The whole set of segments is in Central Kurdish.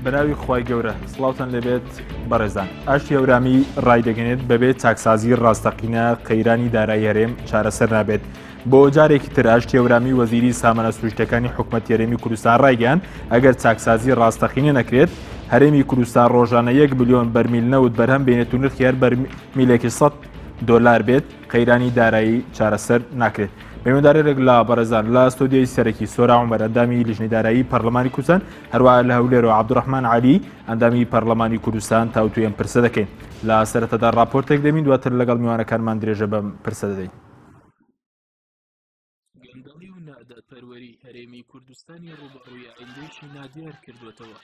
بەناوی خوای گەورە سڵاوتان لەبێت بەڕێزان ئاشتی هەورامی ڕایدەگەنێت بەبێت چاکسازی ڕاستەقینە قەیرانی دارایی هەرێم چارەسەر نابێت بۆ جارێکی تر ئاشتی هەورامی وەزیری سامانە سروشتەکانی حکوومەتی هەرێمی کوردستان ڕایگەیاند ئەگەر چاکسازی ڕاستەقینە نەکرێت هەرێمی کوردستان ڕۆژانە 1 بلیۆن بەرمیل نەوت بەرهەم بێنێت و نرخی هەر بەرمیلێکی $100 بێت قەیرانی دارایی چارەسەر ناکرێت. پەیوەنددارێک لە بەڕێزان لە ستۆدیۆی سەرەکی سۆرا عومەر ئەندامی لیژنەی دارایی پەرلەمانی کوردستان هەروەها لە هەولێرەوە عەبدوڕەحمان عەلی ئەندامی پەرلەمانی کوردستان تاوتوی ئەم پرسە دەکەین. لە سەرەتادا راپۆرتێک دەمین دواتر لەگەڵ میوانەکانمان درێژە بەم پرسە دەدەین. گەندەڵی و نادادپەروەری هەرێمی کوردستانی ڕوبەڕووی ئایندەیەکی نادیار کردوێتەوە.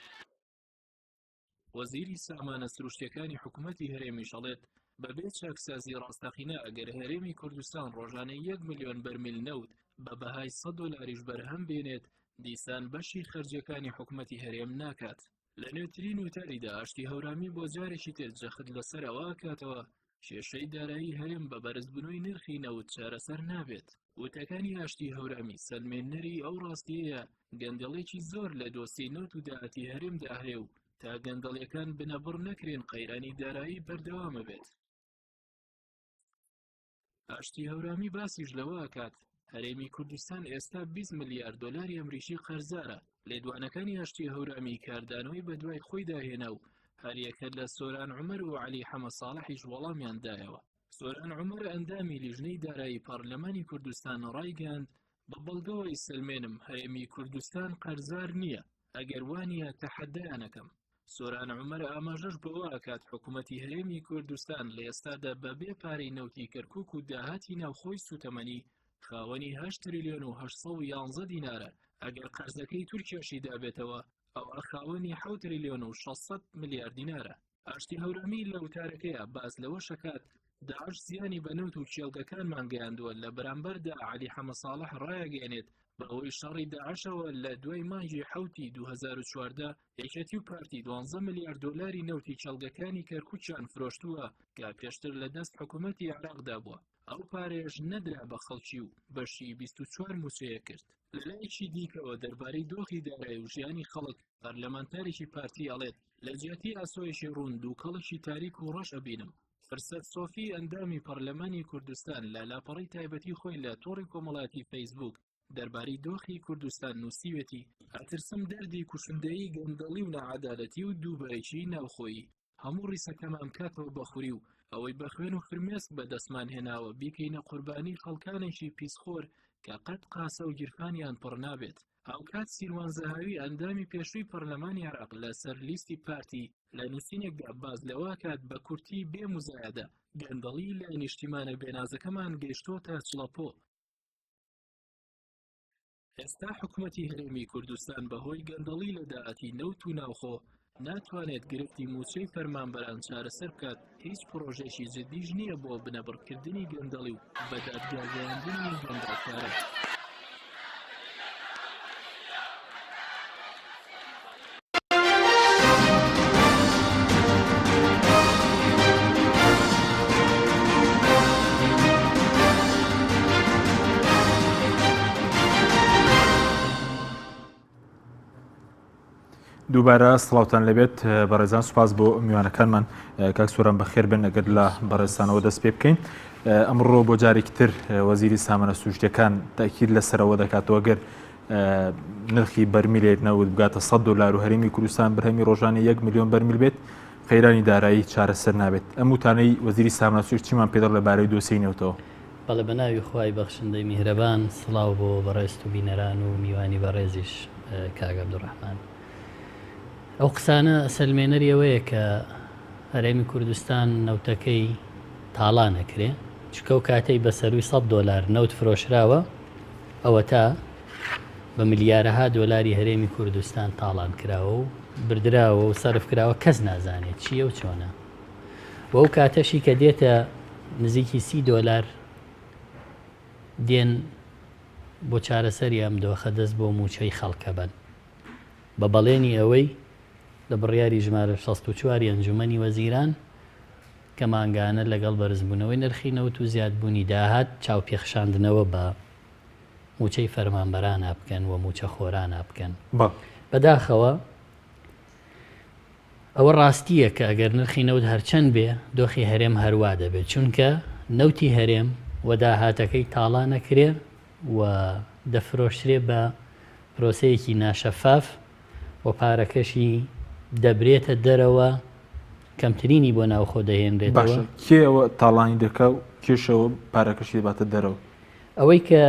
وەزیری سامانە سروشتیەکانی حکوومەتی هەرێمی شەڵێت بەبێ چاکسازی ڕاستەقینە ئەگەر هەرێمی کوردستان ڕۆژانەی 1 ملیۆن بەرمیل نەوت بە بەهای $100 بەرهەم بێنێت دیسان بەشی خەرجیەکانی حکوومەتی هەرێم ناکات. لە نوێترین وتاریدا ئاشتی هەورامی بۆ جارێکی تر جەخت لەسەر ئەوە کاتەوە کێشەی دارایی هەرێم بە بەرزبوونەوەی نرخی نەوت چارەسەر نابێت. وتەکانی ئاشتی هەورامی سەلمێنەری ئەو ڕاستیەیە گەندەڵێکی زۆر لە دۆستی نەوت و داهاتی هەرێمدا هەیە و تا گەندەڵیەکان بنەبڕ نەکرێن قەیرانی دارایی بەردەوامە بێت. ئاشتی هەورامی باسیش لەوە ئەکات هەرێمی کوردستان ئێستا $20 ملیارد ئەمریکی قەرزارە. لێدوانەکانی ئاشتی هەورامی کاردانەوەی بەدوای خۆی داهێنا و هەریەکە لە سۆران عومەر و عەلی حەمە ساڵحیش وەڵامیان دایەوە. سۆران عومەر ئەندامی لیژنەی دارایی پەرلەمانی کوردستان ڕایگەاند بە بەڵگەوەی سلمێنم هەرێمی کوردستان قەرزار نییە، ئەگەر وانە تەحەدایانەکەم. سۆران عومەر ئاماژەش بەوە ئەکات حکوومەتی هەرێمی کوردستان لە ئێستادا بەبێ پارەی نەوتی کەرکووک و داهاتی ناوخۆی سوتەمەنی خاوەنی 8 تریلیۆن و 811 دینارە. ئەگەر قەرزەکەی تورکیاشی دابێتەوە ئەوە خاوەنی 7 تریلیۆن و 600 میلیارد دینارە. ئاشتی هەورامی لە وتارەکەیە باس لەوە شەکات داعش زیانی بە نەوت و چێڵگەکانمان گەیاندووە لە بەرامبەردا عەلی حەمە ساڵح ڕایەگەێنێت بەهۆی شەڕی داعشەوە لە دوای مانگی 2014 یەکێتی و پارتی $12 ملیارد نەوتی چەڵگەکانی کەرکووکیان فرۆشتووە کە پێشتر لە دەست حکوومەتی عێراقدا بووە. ئەو پارێژ نەدرا بە خەڵکی و بەشی 24 موچەیە کرد. لەلایەکی دیکەوە دەربارەی دۆخی دارایی و ژیانی خەڵک پەرلەمانتارێکی پارتی ئەڵێت لە جیاتی ئاسۆیشی ڕوون دووکەڵێکی تاریک و ڕەش ئەبینم. فرسەت سۆفی ئەندامی پەرلەمانی کوردستان لە لاپەڕی تایبەتی خۆی لە تۆڕی کۆمەڵایەتی فەیسبوک دەربارەی دۆخی کوردستان نووسیوێتی ئەترسم دەردی کوشندەیی گەندەڵی و نەعەدالەتی و دووبەرێکی ناوخۆیی هەموو ڕیسەکەمان کاتەوە بەخوری و ئەوەی بە خوێن و فرمێسک بەدەستمان هێناوە بیکەینە قوربانی خەڵکانێکی پیسخۆر کە قەت قاسە و گیرفانیان پڕ نابێت. هاوکات سیروان زەهاوی ئەندامی پێشووی پەرلەمانی عێراق لەسەر لیستی پارتی لە نووسینێکدا باز لەوە کات بە کورتی بێ موزایەدە گەندەڵی لە نیشتیمانە بێنازەکەمان گەیشتۆتە چڵەپۆ. ئێستا حکوومەتی هەرێمی کوردستان بەهۆی گەندەڵی لە داهاتی نەوت و ناوخۆ ناتوانێت گرفتی موچەی فەرمانبەران چارەسەر بکات. هیچ پرۆژێکی جدیش نییە بۆ بنەبڕکردنی گەندەڵی و بەدادگاگەیاندنی گەندەڵکارە. دووبارە سڵاوتان لەبێت بەڕێزان سوپاس بۆ میوانەکانمان کاک سۆران بەخێر بن ئەگەر لە بەڕێستانەوە دەست پێ بکەین. ئەمڕۆ بۆ جارێکی تر وەزیری سامانە سروشتیەکان تاکید لەسەرەوە دەکاتەوە گەر نرخی بەرمیلێک نەوت بگاتە $100 و هەرێمی کوردستان بەرهەمی ڕۆژانە 1 ملیۆن بەرمیل بێت قەیرانی دارایی چارەسەر نابێت. ئەم وتانەی وەزیری سامانە سروشتیمان پێدەڵ لەبارەی دۆسیی نێوتەوە. بەڵێ بەناوی خوای بەخشندەی میهرەبان سڵاو بۆ بەڕێست و بینەران و میوانی بەڕێزیش کاک عەبدوڕەحمان. ئەو قسانە سەلمێنەری ئەوەیە کە هەرێمی کوردستان نەوتەکەی تاڵا نەکرێ چکە و کاتەی بەسەروی $100 نەوت فرۆشراوە ئەوە تا بە ملیارەها دۆلاری هەرێمی کوردستان تاڵان کراوە و بردراوە و سەرف کراوە کەس نازانێت چییە و چۆنە. و ئەو کاتەشی کە دێتە نزیکی $30 دێن بۆ چارەسەری ئەم دۆخە دەست بۆ موچەی خەڵکە بن بە بەڵێنی ئەوەی لە بڕیاری ژمارە 64 ئەنجومەنی وەزیران کە مانگانە لەگەڵ بەرزبوونەوەی نرخی نەوت و زیادبوونی داهات چاوپێخشاندنەوە بە موچەی فەرمانبەران بکەن و موچە خۆران بکەن. بەداخەوە ئەوە ڕاستیە کە ئەگەر نرخی نەوت هەرچەند بێ دۆخی هەرێم هەروە دەبێت چونکە نەوتی هەرێم و داهاتەکەی تاڵا نەکرێ و دەفرۆشرێ بە پرۆسەیەکی ناشەفاف و پارەکەشی دەبرێتە دەرەوە کەمترینی بۆ ناوخۆ دەهێنرێتەوە. کێ ئەوە تاڵانی دەکە و کێشەوە پارەکەشی دەباتە دەرەوە؟ ئەوەی کە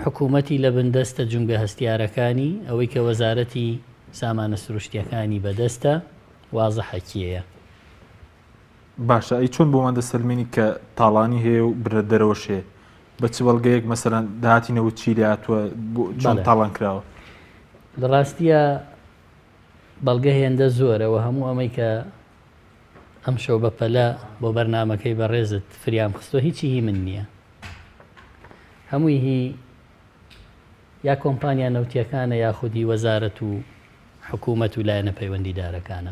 حکوومەتی لە بندەستە جونگە هەستیارەکانی، ئەوەی کە وەزارەتی سامانە سروشتیەکانی بەدەستە وازەحە کێیە. باشە ئەی چۆن بۆمان دەسەلمێنی کە تاڵانی هەیە و برە دەرەوەشێ بە چ بەڵگەیەک مەسەرەن داهاتینەوە چی لە هاتووە چۆن تاڵان کراوە؟ لە ڕاستیە بەڵگە هێندە زۆرەوە هەموو ئەمەی کە ئەم شەو بەپەلە بۆ بەرنامەکەی بەڕێزت فریام خستۆ هیچی هی من نییە، هەمووی هی یا کۆمپانیا نەوتیەکانە یاخودی وەزارەت و حکوومەت و لایەنە پەیوەندیدارەکانە.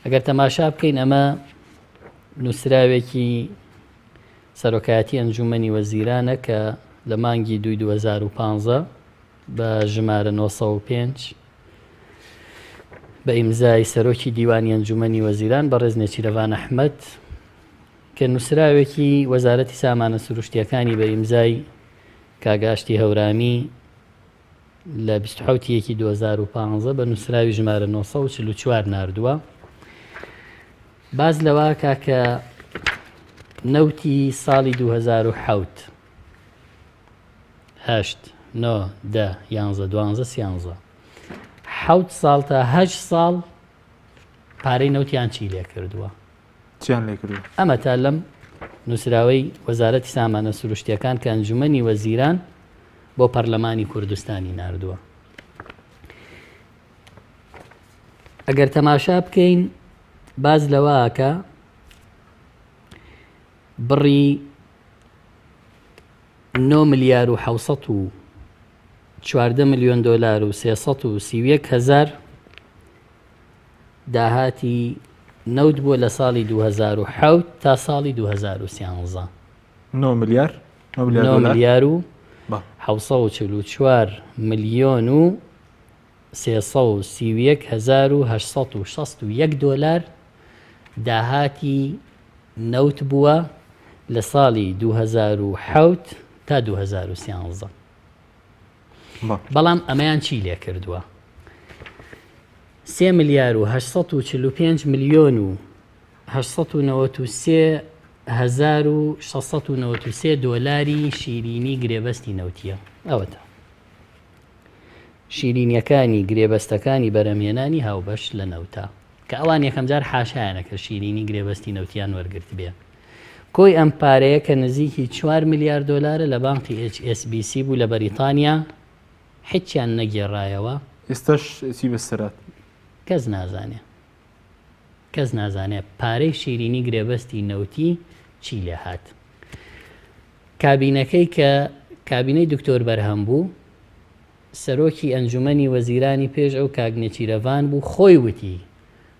ئەگەر تەماشا بکەین ئەمە نووسراوێکی سەرۆکایەتی ئەنجومەنی وەزیرانە کە لە مانگی 2015 بە ژمارە 905 بە ئیمزای سەرۆکی دیوانی ئەنجومەنی وەزیران بەڕێز نێچیرەڤان ئەحمەد کە نووسراوێکی وەزارەتی سامانە سروشتیەکانی بە ئیمزای کاگاشتی هەورامی لە 27 2015 بە نووسراوی ژمارە 944 ناردووە. باز لەوە کاکە نەوتی ساڵی 2007 8 9 10 11 12 13 حوت ساڵ تا 8 ساڵ پارەی نەوتیان چی لێ کردووە؟ چیان لێ کردووە؟ ئەمە تا لەم نووسراوەی وەزارەتی سامانە سروشتیەکان کە ئەنجومەنی وەزیران بۆ پەرلەمانی کوردستانی ناردووە. ئەگەر تەماشا بکەین باز لەوەکە بڕی 9 ملیار و 714 ملیۆن دۆلار و 331,000 داهاتی نەوت بووە لە ساڵی 2007 تا ساڵی 2013. 9 ملیار 9 ملیار و 744 ملیۆن و 331,861 دۆلار داهاتی نەوت بووە لە ساڵی 2007 تا 2013. بەڵام ئەمەیان چی لێ کردووە؟ 3 ملیار و 845 ملیۆن و 893,693 دۆلاری شیرینی گرێبەستی نەوتیە. ئەوەتە شیرینیەکانی گرێبەستەکانی بەرەمێنانی هاوبەش لە نەوتە کە ئەوان یەکەم جار حاشایانە کە شیرینی گرێبەستی نەوتیان وەرگرت بێ. کۆی ئەم پارەیە کە نزیکی 4 میلیارد دۆلارە لە بانقی HSBC بوو لە بەریتانیا هیچیان نەگێڕایەوە. ئێستاش چی بەسەرات؟ کەس نازانێ پارەی شیرینی گرێبەستی نەوتی چی لێ هات. کابینەکەی کە کابینەی دکتۆر بەرهەم بوو سەرۆکی ئەنجومەنی وەزیرانی پێش ئەو کاک نێچیرەڤان بوو خۆی وتی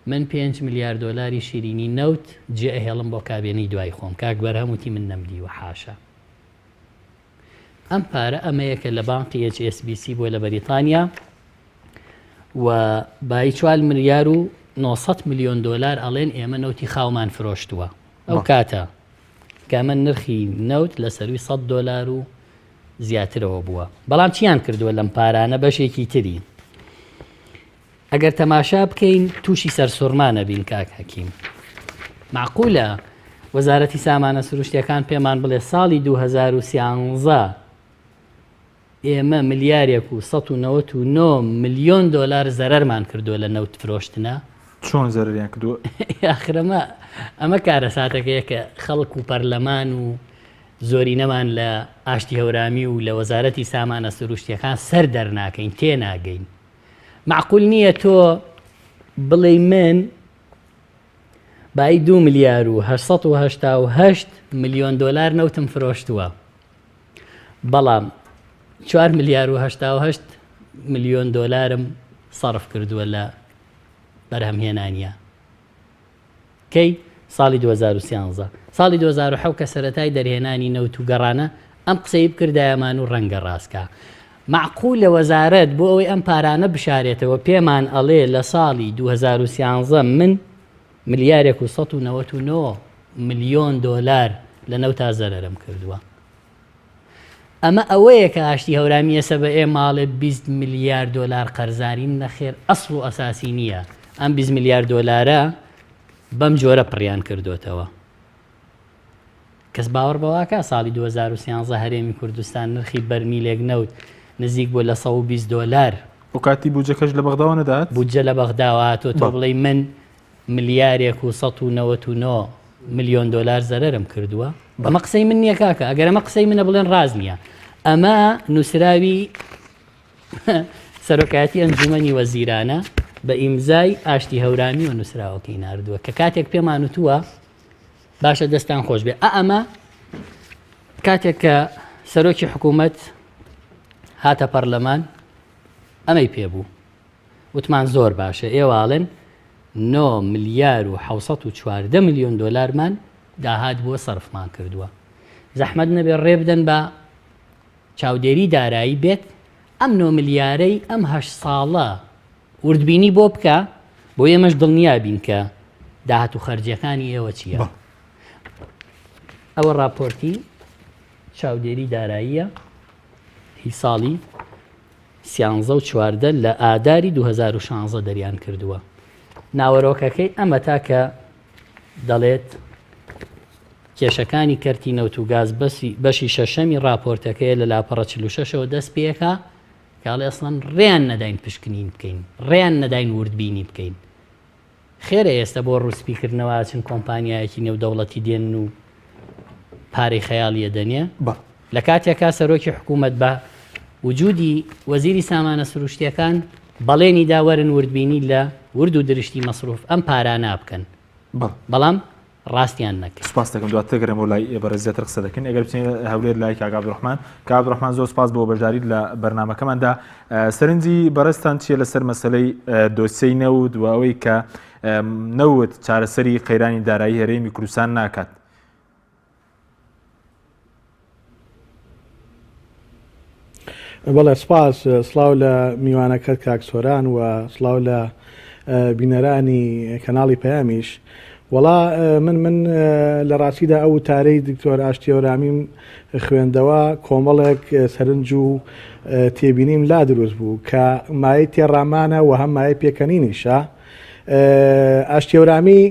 من 5 میلیارد دۆلاری شیرینی نەوت جێ ئەهێڵم بۆ کابینەی دوای خۆم. کاک بەرهەم وتی من نەمدیوە حاشا. ئەم پارە ئەمەیە کە لە بانقی HSBC بۆ لە بەریتانیا و بای 4 ملیار و 900 ملیۆن دۆلار ئەڵێن ئێمە نەوتی خاومان فرۆشتووە. ئەو کاتە کامە نرخی نەوت لە سەروی 100 دۆلار و زیاترەوە بووە. بەڵام چیان کردووە لەم پارانە بەشێکی تری؟ ئەگەر تەماشا بکەین تووشی سەرسوڕمانە بین کاک حەکیم. معقولە وەزارەتی سامانە سروشتیەکان پێمان بڵێ ساڵی 2013 ئێمە ملیارێک و 199 ملیۆن دۆلار زەرەرمان کردووە لە نەوت فرۆشتنە؟ چۆن زەرەریان کردووە؟ ئاخرەمە ئەمە کارە ساتەکەیە کە خەڵک و پەرلەمان و زۆرینەمان لە ئاشتی هەورامی و لە وەزارەتی سامانە سروشتیەکان سەر دەرناکەین تێناگەین. معقول نییە تۆ بڵێ من بای 2 ملیار و 888 ملیۆن دۆلار نەوتم فرۆشتووە بەڵام 4 ملیار و 88 ملیۆن دۆلارم سەرف کردووە لە بەرهەمهێنانیە. کەی؟ ساڵی 2013. ساڵی 2007 کە سەرەتای دەرهێنانی نەوت و گەڕانە ئەم قسەی بکردایەمان و ڕەنگە ڕاستکە. معقولە وەزارەت بۆ ئەوەی ئەم پارانە بشارێتەوە پێمان ئەڵێ لە ساڵی 2013 من ملیارێک و 199 ملیۆن دۆلار لە نەو تا زەرەرم کردووە. ئەمە ئەوەیە کە ئاشتی هەورامی ئێستا بە ئێ ماڵێ 20 میلیارد دۆلار قەرزارین نەخێر ئەسڵ و ئەساسی نییە. ئەم 20 میلیارد دۆلارە بەم جۆرە پڕیان کردوتەوە. کەس باوەڕ بەواکە ساڵی 2013 هەرێمی کوردستان نرخی بەرمیلێک نەوت نزیک بۆ لە 120 دۆلار. و کاتی بودجەکەش لە بەغداوە نەدات؟ بودجە لە بەغداوە تۆ بڵێ من ملیارێک و 199 ملیۆن دۆلار زەرەرم کردووە. ئەمە قسەی من نییە کاکە، ئەگەر ئەمە قسەی منە بڵێن ڕاز نییە. ئەمە نووسراوی سەرۆکایەتی ئەنجومەنی وەزیرانە بە ئیمزای ئاشتی هەورامی و نووسراوەکەی ناردووە کە کاتێک پێمان وتووە باشە دەستان خۆش بێ. ئەمە کاتێک کە سەرۆکی حکوومەت هاتە پەرلەمان ئەمەی پێبوو وتمان زۆر باشە ئێواڵن 9 ملیار و 714 ملیۆن دۆلارمان داهات بووە سەرفمان کردووە. زەحمەت نەبێ ڕێبدەن بە چاودێری دارایی بێت ئەم 9 ملیارەی ئەم 8 ساڵە وردبینی بۆ بکە بۆ ئێمەش دڵنیابین کە داهات و خەرجیەکانی ئێوە چییە. ئەوە راپۆرتی چاودێری داراییە هی ساڵی 13 و 14 لە ئاداری 2016 دەریان کردووە. ناوەرۆکەکەی ئەمە تاکە دەڵێت کێشەکانی کەرتی نەوت و گاز بەشی شەشەمی راپۆرتەکەی لە لاپەڕە 46ەوە دەست پێەکە کاڵێ ئەسڵەن ڕێیان نەداین پشکنین بکەین، ڕێیان نەداین وردبینی بکەین. خێرە ئێستا بۆ ڕووسپیکردنەوە چن کۆمپانیایەکی نێودەوڵەتی دێن و پارەی خەیاڵیە دەنێ لە کاتێکا سەرۆکی حکوومەت بە وجودی وەزیری سامانە سروشتیەکان بەڵێنی داوەرن وردبینی لە ورد و درشتی مەسروف ئەم پارانە بکەن بەڵام ڕاستیان نەکرد. سپاس دەکەم دواتر گەرەمەوە لای بەڕێزیاتر قسە دەکەن. ئەگەر بچین هەولێر لای کاک عەبدوڕەحمان. کاک عەبدوڕەحمان زۆر سپاس بۆ بەشداریت لە بەرنامەکەماندا. سەرنجی بەڕێزتان چیە لەسەر مەسەلەی دۆسیەی نەوت و ئەوەی کە نەوت چارەسەری قەیرانی دارایی هەرێمی کوردستان ناکات؟ بەڵێ سپاس، سڵاو لە میوانەکەت کاک سۆران و سڵاو لە بینەرانی کەناڵی پەیامیش. وەڵا من لە ڕاستیدا ئەو وتارەی دکتۆر ئاشتی هەورامیم خوێندەوە کۆمەڵێک سەرنج و تێبینیم لا دروست بوو کە مایە تێڕامانە و هەم مایە پێکەنینیشە. ئاشتی هەورامی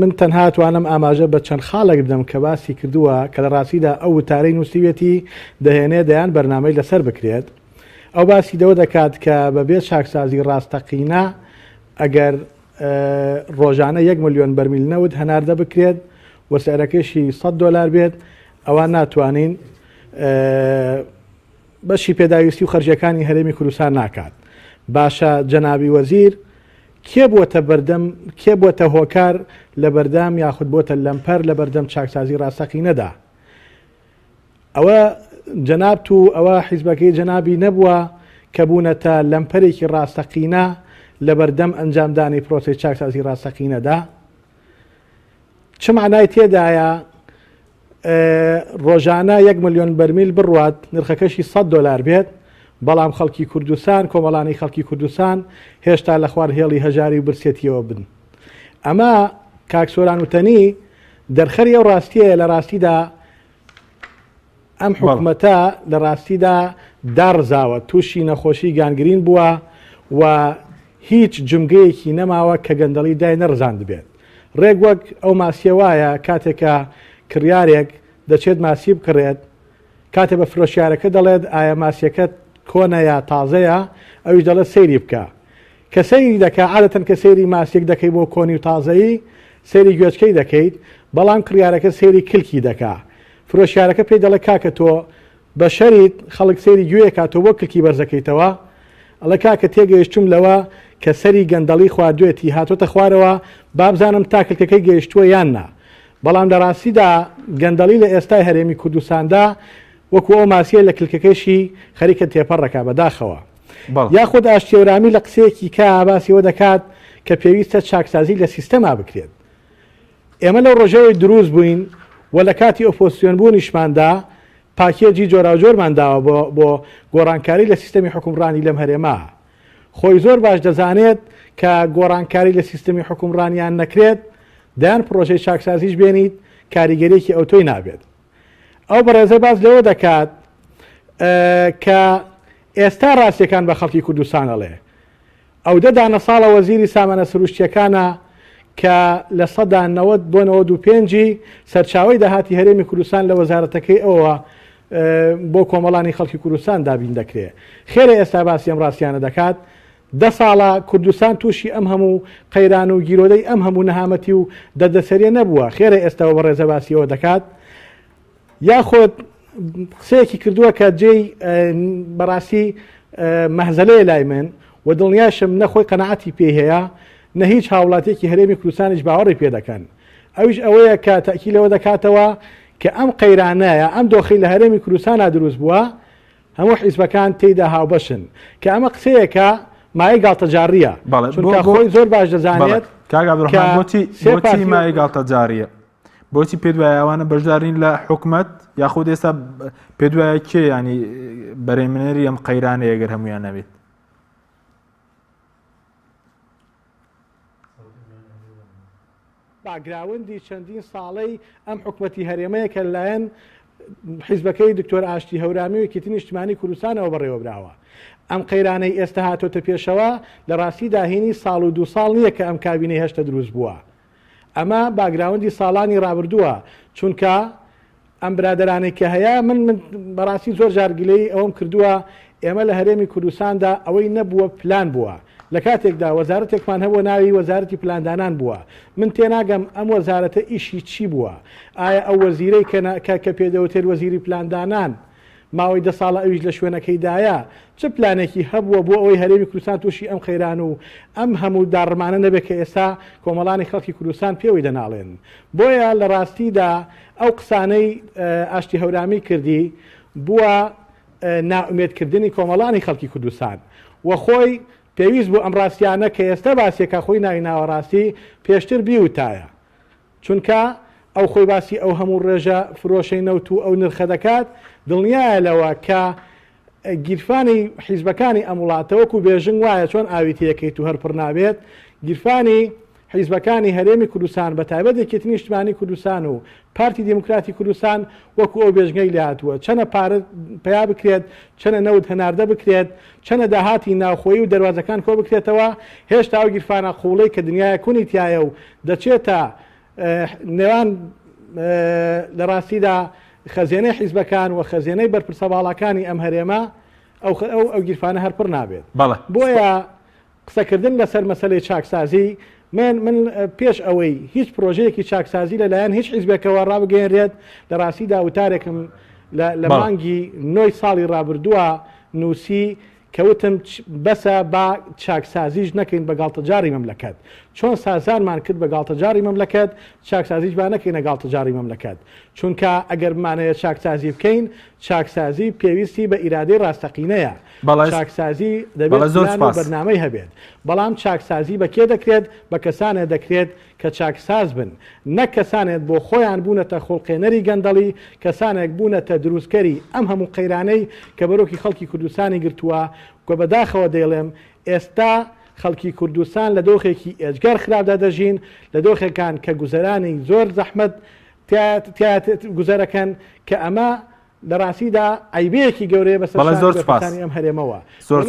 من تەنها توانم ئاماژە بە چەند خاڵێک بدەم کە باسی کردووە کە لە ڕاستیدا ئەو وتارەی نووسیوێتی دەهێنێ دەیان بەرنامەی لەسەر بکرێت. ئەو باسی دەوە دەکات کە بەبێت چاکسازی ڕاستەقینە ئەگەر ڕۆژانە 1 ملیۆن بەرمیل نەوت هەناردە بکرێت و سعرەکەشی 100 دۆلار بێت ئەوان ناتوانین بەشی پێداویستی و خەرجەکانی هەرێمی کوردستان ناکات. باشە جەنابی وەزیر کێ بووەتە بەردەم کێ بووەتە هۆکار لە بەردەم یاخود بۆتە لەمپەر لە بەردەم چاکسازی ڕاستەقینەدا؟ ئەوە جەناب و ئەوە حیزبەکەی جەنابی نەبووە کە بوونەتە لەمپەرێکی ڕاستەقینە لە بەردەم ئەنجامدانی پرۆسی چاکسازی ڕاستەقینەدا؟ چ معنای تێدایە ڕۆژانە 1 ملیۆن بەرمیل بڕوات نرخەکەشی 100 دۆلار بێت بەڵام خەڵکی کوردستان کۆمەڵانی خەڵکی کوردستان هێشتا لە خوارهێڵی هەژاری و برسێتیەوە بن. ئەمە کاک سۆران وتەنی دەرخەری ئەو ڕاستیە لە ڕاستیدا ئەم حکوومەتە لە ڕاستیدا داڕزاوە تووشی نەخۆشی گانگرین بووە و هیچ جمگەیەکی نەماوە کە گەندەڵی دای نەڕزان دەبێت. ڕێک وەک ئەو ماسیە وایە کاتێکە کڕیارێک دەچێت ماسی بکڕێت کاتێک بە فرۆشیارەکە دەڵێت ئایا ماسیەکەت کۆنە یا تازەیە ئەویش دەڵێت سەیری بکە کە سەیری دەکا عادەتەن کە سەیری ماسیەک دەکەی بۆ کۆنی و تازایی سەیری گوێچکەی دەکەیت بەڵام کڕیارەکە سەیری کلکی دەکا فرۆشیارەکە پێی دەڵێ کاکە تۆ بە شەریت خەڵک سەیری گوێ کاتۆ بۆ کلکی بەرزەکەیتەوە ئەڵە کاکە تێگەیشتم لەوە کە سەری گەندەڵی خواردوێتی هاتوۆتە خوارەوە بابزانم تا کلکەکەی گەیشتووە یان نا. بەڵام لە ڕاستیدا گەندەڵی لە ئێستای هەرێمی کوردستاندا وەکو ئەو ماسیە لە کلکەکەشی خەریکە تێپەڕەکە بەداخەوە. یاخود ئاشتی هەورامی لە قسەیەکی کا باسیەوە دەکات کە پێویستە چاکسازی لە سیستەما بکرێت. ئێمە لەو ڕۆژەوەی دروست بووین و لە کاتی ئۆپۆزیسیۆن بوونیشماندا پاکێجی جۆرا جۆرمان داوە بۆ گۆڕانکاری لە سیستەمی حکومڕانی لەم هەرێما خۆی زۆر باش دەزانێت کە گۆڕانکاری لە سیستەمی حکومڕانیان نەکرێت دایان پرۆژەی چاکسازیش بێنیت کاریگەریەکی ئەوتۆی نابێت ئەو بەڕێزە باز لەوە دەکات کە ئێستا ڕاستیەکان بە خەڵکی کوردستان ئەڵێ ئەو دەدانە ساڵە وەزیری سامانە سروشتیەکانە کە لە سەدا 90 بۆ 95 سەرچاوی داهاتی هەرێمی کوردستان لە وەزارەتەکەی ئەوە بۆ کۆمەڵانی خەڵکی کوردستان دابین دەکرێت خێرە ئێستا باسی ئەم ڕاستیانە دەکات 10 ساڵە کوردستان تووشی ئەم هەموو قەیران و گیرۆدەی ئەم هەموو نەهامەتی و دەردەسەریە نەبووە خێرە ئێستاەوە بە ڕێزە باسیەوە دەکات یاخۆت قسەیەکی کردووە کە جێی بەڕاستی مەحزەلەیە لای من و دڵنیاشم نەخۆی قەنەعەتی پێ هەیە نە هیچ هاوڵاتێکی هەرێمی کوردستانیش باوەڕی پێ دەکەن ئەویش ئەوەیە کە تەکیلەوە دەکاتەوە کە ئەم قەیرانەیە ئەم دۆخی لە هەرێمی کوردستانە دروست بووە هەموو حیزبەکان تێیدا هاوبەشن کە ئەمە قسەیەکە مای گاڵتەجاریە چونکە خۆی زۆر باش دەزانێت بۆچی مای گاڵتەجاریە بۆچی پێ دوایە ئەوانە بەشدارین لە حکومەت یاخود ئێستا پێ دوایە کێ ینی بەرەمێنەری ئەم قەیرانە ئەگەر هەمویان نەبێت باگراوندی چەندین ساڵەی ئەم حکومەتی هەرێمەیە کە لایەن حیزبەکەی دکتۆر ئاشتی هەورامی و یەکێتی نیشتیمانی کوردستانەوە بەڕێوەبراوە ئەم قەیرانەی ئێستا هاتۆتە پێشەوە لە ڕاستی داهێنی ساڵ و 2 ساڵ نییە کە ئەم کابینەی هەشتە دروست بووە ئەمە باگراوندی ساڵانی ڕابردووە چونکە ئەم برادرانەی کە هەیە من بەڕاستی زۆر جارگلەی ئەوم کردووە ئێمە لە هەرێمی کوردستاندا ئەوەی نەبووە پلان بووە لە کاتێکدا وەزارەتێکمان هەبووە ناوی وەزارەتی پلاندانان بووە من تێناگەم ئەم وەزارەتە ئیشی چی بووە ئایا ئەو وەزیرەی کە پێدەوتێت وەزیری پلاندانان ماوەی 10 ساڵە ئەویش لە شوێنەکەیدایە چه پلانێکی هەبووە بۆ ئەوەی هەرێمی کوردستان تووشی ئەم قەیران و ئەم هەموو داڕمانە نەبێت کە ئێستا کۆمەڵانی خەڵکی کوردستان پێوەی دەناڵێن بۆیە لە ڕاستیدا ئەو قسانەی ئاشتی هەورامی کردی بووە ناومێدکردنی کۆمەڵانی خەڵکی کوردستان و خۆی پێویست بوو ئەم ڕاستیانە کە ئێستا باسیێکە خۆی ناوی ناوەڕاستی پێشتر بیوتایە چونکە ئەو خۆی باسی ئەو هەموو ڕێژە فرۆشەی نەوت و ئەو نرخە دەکات دڵنیایە لەوە کە گیرفانی حیزبەکانی ئەم وڵاتەوەکو بێژنگ وایە چۆن ئاویتیەکەیت و هەرپڕ نابێت گیرفانی حیزبەکانی هەرێمی کوردستان بە تایبەت یەکێتی نیشتیمانی کوردستان و پارتی دیموکراتی کوردستان وەکو ئەو بێژنگەی لاتووە چەنە پارە پیا بکرێت چەنە نەوت هەناردە بکرێت چەنە داهاتی ناوخۆیی و دەواازەکان کۆ بکرێتەوە هێشتا ئەو گیرفانە قوڵەی کە دنیای کونی تایە و دەچێتە نێوان لە ڕاستیدا خەزیێنەی حیزبەکان و خەزیێنەی بەرپرسە باڵەکانی ئەم هەرێمە ئەو گیرفانە هەرپڕ نابێت بۆیە قسەکردن لەسەر مەسەلەی چاکسازی من پێش ئەوەی هیچ پرۆژەیەکی چاکسازی لەلایەن هیچ حیزبێکەوە ڕابگەێنرێت لە ڕاستیدا وتارێکم لە مانگی 9 ساڵی ڕابردووە نووسی کەوتم بەسە با چاکسازیش نەکەین بە گاڵتەجاری مەملەکەت چۆن سازانمان کرد بە گاڵتەجاری مەملەکەت چاکسازیش با نەکەینە گاڵتەجاری مەملەکەت چونکە ئەگەر بمانەیە چاکسازی بکەین چاکسازی پێویستی بە ئیرادەی ڕاستەقینەیە چاکسازی دەبێت بەرنامەی هەبێت بەڵام چاکسازی بە کێ دەکرێت بە کەسانێک دەکرێت کە چاکساز بن نەک کەسانێت بۆ خۆیان بوونەتە خوڵقێنەری گەندەڵی کەسانێک بوونەتە دروستکەری ئەم هەموو قەیرانەی کە بەرۆکی خەڵکی کوردستانی گرتووە کە بەداخەوە دەیڵێم ئێستا خەڵکی کوردستان لە دۆخێکی ئێجگار خراپدا دەژین لە دۆخێکان کە گوزەرانی زۆر زەحمەت گوزەرەکەن کە ئەمە لە ڕاستیدا عیبەیەکی گەورەیە بەسەرانی ئەم هەرێمەوە زۆر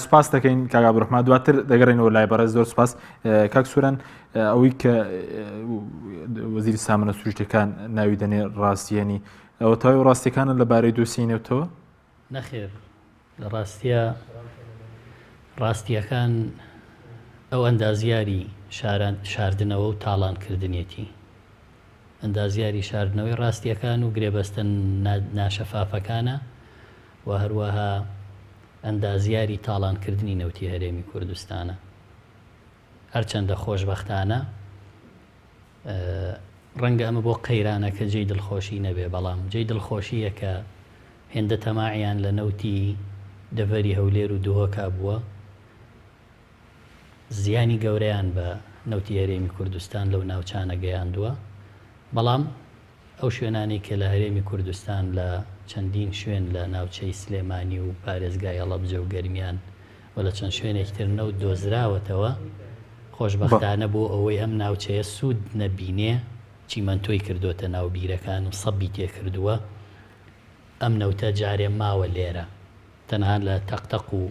سپاس دەکەین کاک عەبدوڕەحمان دواتر دەگەڕێنەوە لای بەڕێز زۆر سپاس کاک سووران ئەوەی کە وەزیری سامانە سروشتیەکان ناوی دەنێ ڕاستیەنی ئەوە تاوی ڕاستیەکانە لەبارەی دۆسینێتەوە نەخێر لە ڕاستیەکان ئەو ئەندازیاری شاردنەوە و تاڵانکردنیەتی ئەندازیاری شاردنەوەی ڕاستیەکان و گرێبەستن ناشەفافەکانە و هەروەها ئەندازیاری تاڵانکردنی نەوتی هەرێمی کوردستانە هەرچەندە خۆشبەختانە ڕەنگە ئەمە بۆ قەیرانەکە جێی دڵخۆشی نەبێ بەڵام جێی دڵخۆشیە کە هێندە تەماعیان لە نەوتی دەڤەری هەولێر و دوهۆکا بووە زیانی گەورەیان بە نەوتی هەرێمی کوردستان لەو ناوچانە گەیاندووە بەڵام ئەو شوێنانی کە لە هەرێمی کوردستان لە چەندین شوێن لە ناوچەی سلێمانی و پارێزگای هەڵەبجە و گەرمیان و لە چەند شوێنێکی تر نەوت دۆزراوەتەوە خۆشبەختانە بۆ ئەوەی ئەم ناوچەیە سوود نەبینێ چیمەنتۆی کردوتە ناو بیرەکان و سەبی تێکردووە ئەم نەوتە جارێ ماوە لێرە تەنها لە تەقتەق و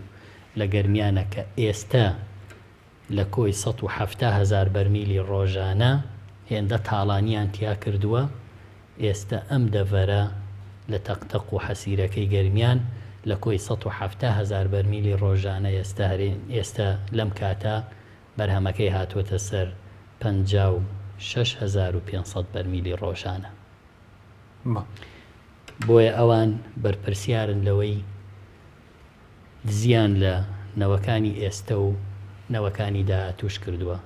لە گەرمیانە کە ئێستا لە کۆی 170,000 بەرمیلی ڕۆژانە هێندە تاڵانیان تیا کردووە ئێستا ئەم دەڤەرە لە تەقتەق و حەسیرەکەی گەرمیان لە کۆی 170,000 بەرمیلی ڕۆژانە ئێستا لەم کاتە بەرهەمەکەی هاتووەتە سەر 56,500 بەرمیلی ڕۆژانە بۆیە ئەوان بەرپرسیارن لەوەی زیان لە نەوەکانی ئێستا و نەوەکانی داهاتوش کردووە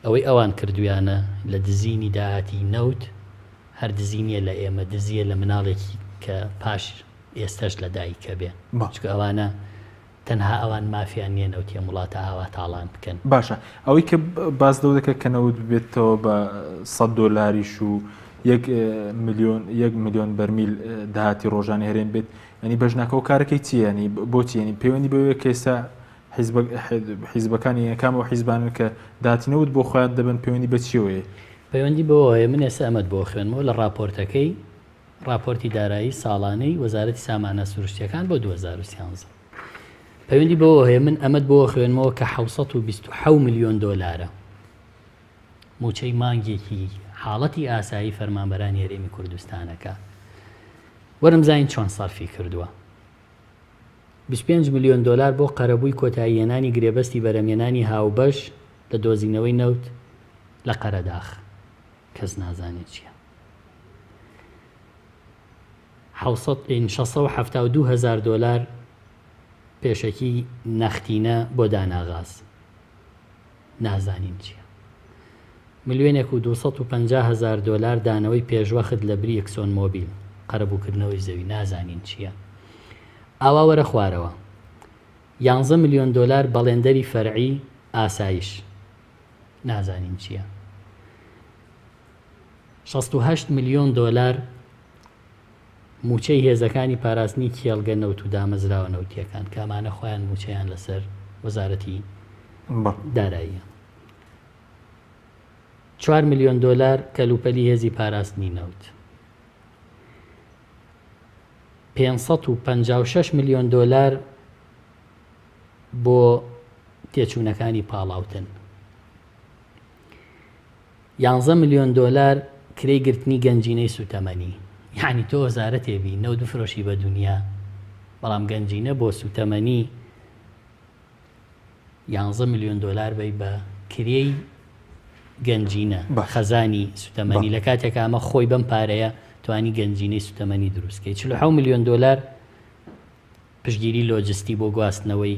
ئەوەی ئەوان کردویانە لە دزینی داهاتی نەوت هەر دزینیە لە ئێمە دزیە لە مناڵێکی کە پاش ئێستش لە دایکە بێ چکە ئەوانە تەنها ئەوان مافیان نیە نەوتیە وڵاتە ئاوا تاڵان بکەن باشە ئەوەی کە باز دەو دەکە کە نەوت بێتەوە بە $100 و 1 ملیۆن بەرمیل داهاتی ڕۆژانی هەرێم بێت ینی بەژناکە و کارەکەی چیە ینی بۆچی ینی پەیوەندی بەوەیە کە ئێستا حیزبەکانی یەکامەوە حیزبانن کە داهاتینەوت بۆ خۆیان دەبن پەیوەندی بە چیەوەیە پەیوەندی بەوەیە من ئێستا ئەمەد بۆ خوێنمەوە لە راپۆرتەکەی راپۆرتی دارایی ساڵانەی وەزارەتی سامانە سروشتیەکان بۆ 2013 پەیوەندی بەوە هەیە من ئەمەد بۆ خوێنمەوە کە 727 ملیۆن دۆلارە موچەی مانگێکی حاڵەتی ئاسایی فەرمانبەرانی هەرێمی کوردستانەکە وەرم زین چۆن سەرفی کردووە 25 ملیۆن دلار بۆ قەرەبووی کۆتاییهێنانی گرێبەستی بەرەمێنانی هاوبەش لە دۆزینەوەی نەوت لە قەرەداخ کەس نازانێت چییە 672,000 دلار پێشەکی نەختینە بۆ داناغاز نازانین چییە 1,250,000 دلار دانەوەی پێشوەخت لە بری ئەکسۆن مۆبیل قەرەبووکردنەوەی زەوی نازانین چییە ئاوا وەرە خوارەوە 11 ملیۆن دلار بەڵێندەری فەرعی ئاسایش نازانین چییە 68 ملیۆن دلار موچەی هێزەکانی پاراستنی کێڵگە نەوت و دامەزراوە نەوتیەکان کامانە خۆیان موچەیان لەسەر وەزارەتی داراییە 4 ملیۆن دلار کەلوپەلی هێزی پاراستنی نەوت 556 ملیۆن دلار بۆ تێچوونەکانی پاڵاوتن 11 ملیۆن دلار کرێی گرتنی گەنجینەی سوتەمەنی یعنی تۆ وەزارەت تێبی نەوت بفرۆشی بە دنیا بەڵام گەنجینە بۆ سوتەمەنی 11 ملیۆن دلار بی بە کرێی گەنجینە خەزانی سوتەمەنی لە کاتێک ئەمە خۆی بەم پارەیە توانی گەنجینەی سوتەمەنی دروستکەی 47 ملیۆن دلار پشگیری لۆجستی بۆ گواستنەوەی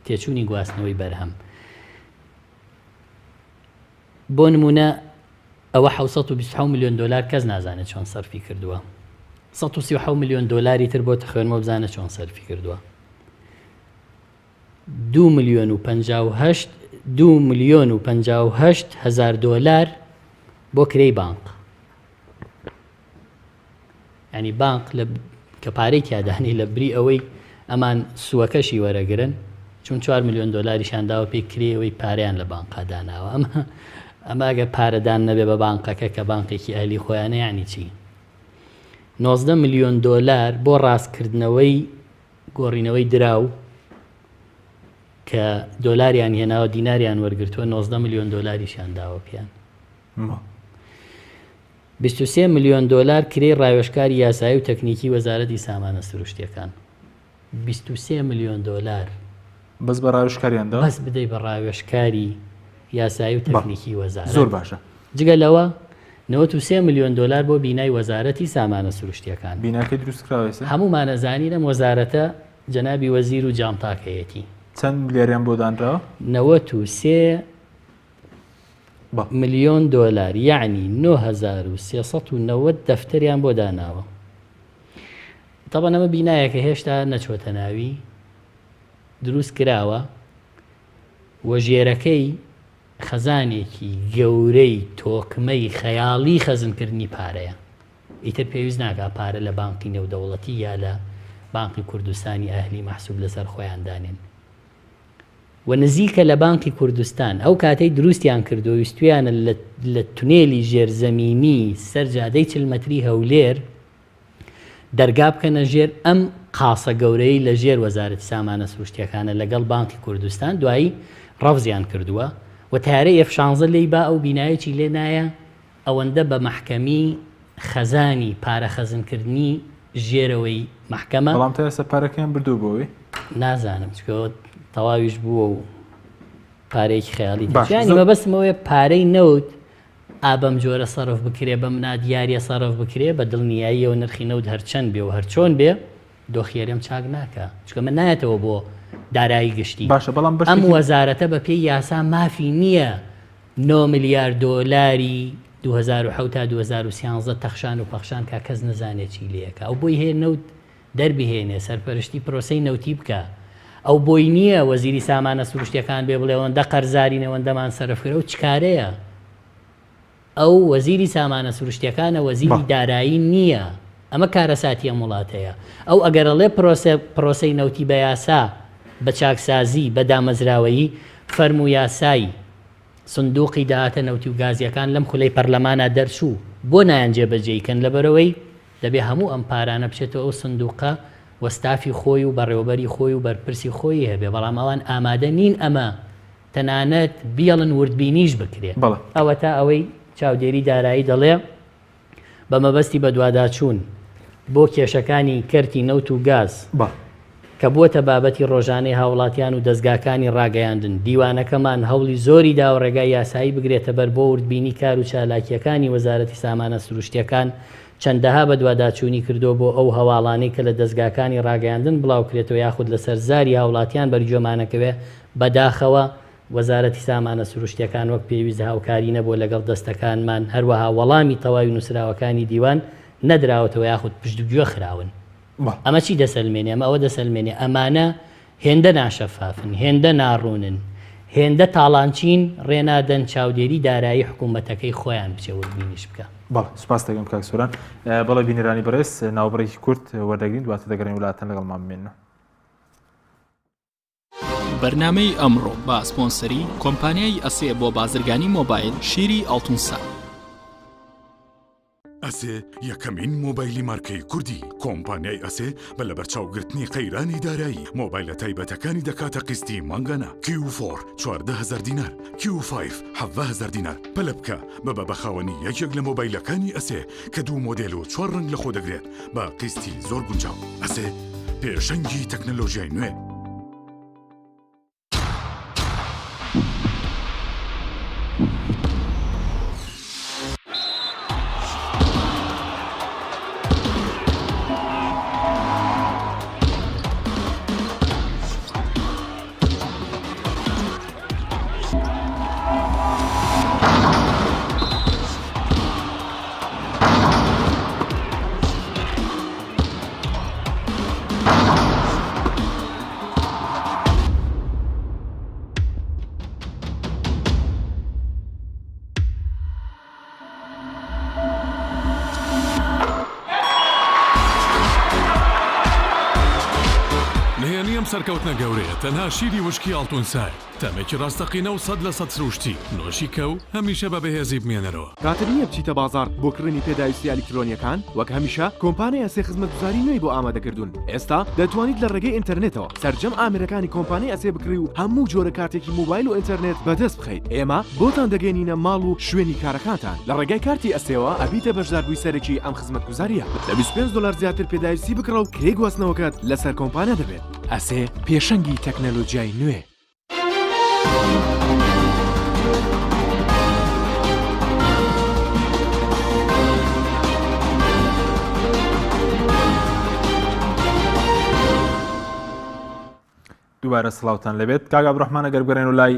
تێچوونی گواستنەوەی بەرهەم بۆ نمونە ئەوە 727 ملیۆن دلار کەس نازانێت چۆن سەرفی کردووە 137 ملیۆن دلاری تر بۆ تخوێنمەوە بزانە چۆن سەرفی کردووە 2,058,000 دلار بۆ کرێی بانک ینی بانک کە پارەی تیادانی لە بری ئەوەی ئەمان سووەکەشی وەرەگرن چون 4 ملیۆن دلاریشان داوە پێی کرێەوەی پارەیان لە بانقا داناوە ئەماگە پارەدان نەبێ بە بانقەکە کە بانقێکی ئەهلی خۆیانە یعنی چی 19 ملیۆن دلار بۆ ڕاستکردنەوەی گۆڕینەوەی دراو کە دۆلاریان هێناوە دیناریان وەرگرتووە 19 ملیۆن دلاریشان داوە پیان 23 ملیۆن دلار کرێی ڕاوێژکاری یاسایی و تەکنیکی وەزارەتی سامانە سروشتیەکان 23 ملیۆن دلار بەس بە ڕاوێژکاریاندا بەس بدەی بە ڕاوێژکاری یاسایی و تەکنیکی وەزارەت زۆر باشە جگە لەوە 93 ملیۆن دلار بۆ بینای وەزارەتی سامانە سروشتیەکان بیناکەی دروستکراوێسە هەمومانە زانینەم وەزارەتە جەنابی وەزیر و جامتاکەیەتی چەند ملیاریان بۆ دانراوە 93 ملیۆن دلار یعنی 9,390 دەفتەریان بۆ داناوە تەبەن ئەمە بینایەکە هێشتا نەچۆتە ناوی دروست کراوە وە ژێرەکەی خەزانێکی گەورەی تۆکمەی خەیاڵی خەزمکردنی پارەیە ئیتر پێویست ناکات پارە لە بانقی نێودەوڵەتی یا لە بانقی کوردستانی ئەهلی مەحسوب لەسەر خۆیان دانێن و نزیکە لە بانقی کوردستان ئەو کاتەی دروستیان کردو ویستویانە لە تونێلی ژێرزەمینی سەر جادەی 40 مەتری هەولێر دەرگا بکەنە ژێر ئەم قاسە گەورەی لە ژێر وەزارەتی سامانە سروشتیەکانە لەگەڵ بانقی کوردستان دوایی ڕەفزیان کردووە و تارەی F16 لی با ئەو بینایەکی لێ نایە ئەوەندە بە محکەمی خەزانی پارە خەزنکردنی ژێرەوەی محکەمە بەڵام تا ئێستا پارەکەیان بردوو بۆی نازانم چکە تەواویش بووە و پارەیەکی خەیاڵی دیانی مەبەستمەوەی پارەی نەوت ئابەم جۆرە سەرف بکرێ بەم نادیارە سەرف بکرێ بە دڵنیاییەوە نرخی نەوت هەرچەند بێ و هەرچۆن بێ دۆخێریم چاک ناکە چکە من نایەتەوە بۆ دارایی گشتی باشە بەڵام ئەم وەزارەتە بە پێی یاسا مافی نییە 9 ملیار دۆلاری 2007 تا 2013 تەخشان و پەخشان کا کەس نزانێت چی لێکە ئەو بۆی هەیە نەوت دەربهێنێ سەرپەرشتی پرۆسەی نەوتی بکە ئەو بۆی نییە وەزیری سامانە سروشتیەکان بێ بڵێ ئەوەندە قەرزاری نەوەندەمان سەرفکرە و چکارەیە ئەو وەزیری سامانە سروشتیەکانە وەزیری دارایی نییە ئەمە کارەساتیە وڵاتەیە ئەو ئەگەرەڵێ پرۆسەی نەوتی بە یاسا بە چاکسازی بە دامەزراوەیی فەرمو یاسایی سندوقی داهاتە نەوتی و گازیەکان لەم خولەی پەرلەمانە دەرچوو بۆ نایان جێبەجێیکەن لەبەرەوەی دەبێ هەموو ئەم پارانە بچێتەوە ئەو سندوقە وەستافی خۆی و بەڕێوەبەری خۆی و بەرپرسی خۆی هەبێ بەڵام ئەوان ئامادە نین ئەمە تەنانەت بیاڵن وردبینیش بکرێت ئەوە تا ئەوەی چاودێری دارایی دەڵێ بە مەبەستی بە دوواداچوون بۆ کێشەکانی کەرتی نەوت و گاز کە بووەتە بابەتی ڕۆژانەی هاوڵاتیان و دەستگاکانی ڕاگەیاندن دیوانەکەمان هەوڵی زۆری دا و ڕێگای یاسایی بگرێتە بەر بۆ وردبینی کار و چالاکیەکانی وەزارەتی سامانە سروشتیەکان چەندەها بە دوواداچوونی کردو بۆ ئەو هەواڵانەی کە لە دەستگاکانی ڕاگەیاندن بڵاوکرێتەوە یاخود لەسەر زاری هاوڵاتیان بەرجۆمانەکەوێ بەداخەوە وەزارەتی سامانە سروشتیەکان وەک پێویست هاوکاری نەبوو لەگەڵ دەستەکانمان هەروەها وەڵامی تەواوی نووسراوەکانی دیوان نەدراوەتەوە یاخود پشتگوێ خراون ئەمە چی دەسەلمێنێ ئەمە ئەوە دەسەلمێنێ ئەمانە هێندە ناشەفافن هێندە ناڕوونن هێندە تاڵانچین ڕێنادەن چاودێری دارایی حکوومەتەکەی خۆیان بچێ وەربینیش بکە بەڵ سپاس دەکەم کاک سۆران بەڵێ بینەرانی بەڕێز ناوبڕێکی کورت وەردەگرین دواتە دەگەڕین وڵاتەن لەگەڵمان بمێنەوە بەرنامەی ئەمڕۆ بە سپۆنسەری کۆمپانیای ئەسێ بۆ بازرگانی مۆبایل شیری ئەڵتونسا ئەسێ یەکەمین مۆبایلی مارکەی کوردی کۆمپانیای ئەسێ بە لە بەرچاوگرتنی قەیرانی دارایی مۆبایلە تایبەتەکانی دەکاتە قستی مانگانە Q4 14,000 دینار Q5 17,000 دینار پەلە بکە بە بەخاوەنی یەکێک لە مۆبایلەکانی ئەسێ کە 2 مۆدێل و 4 ڕنگ لە خۆ دەگرێت بە قستی زۆر گونجاو ئەسێ پێشەنگی تەکنەلۆژیای نوێ سەرکەوتنە گەورەیە تەنها شیری وشکی ئەڵتونسای تەمێکی ڕاستەقینە و 100% سروشتی نۆشی کەو هەمیشە بە بەهێزی بمێنەرەوە کاتر نییە بچیتە بازار بۆ کڕنی پێداویستی ئەلیکترۆنیەکان وەک هەمیشە کۆمپانیای ئەسێ خزمەتگوزاری نوێی بۆ ئامادەکردوون ئێستا دەتوانیت لە ڕێگەی ئینتەرنێتەوە سەرجەم ئامێرەکانی کۆمپانیای ئەسێ بکڕی و هەموو جۆرە کارتێکی موبایل و ئینتەرنێت بەدەست بخەیت ئێمە بۆتان دەگەێنینە ماڵ و شوێنی کارەکانتان لە ڕێگای کارتی ئەسێەوە ئەبیتە بەشداربووی سەرەکی ئەم خزمەتگوزاریە لە $25 زیاتر پێداویستی بکڕە و کرێ گواستنەوەکەت لەسەر کۆمپانیا دەبێت ئەسێ پێشەنگی تەکنەلۆژیای نوێ دووبارە سڵاوتان لەبێت کاک عەبدوڕەحمان ئەگەر بگەڕێن و لای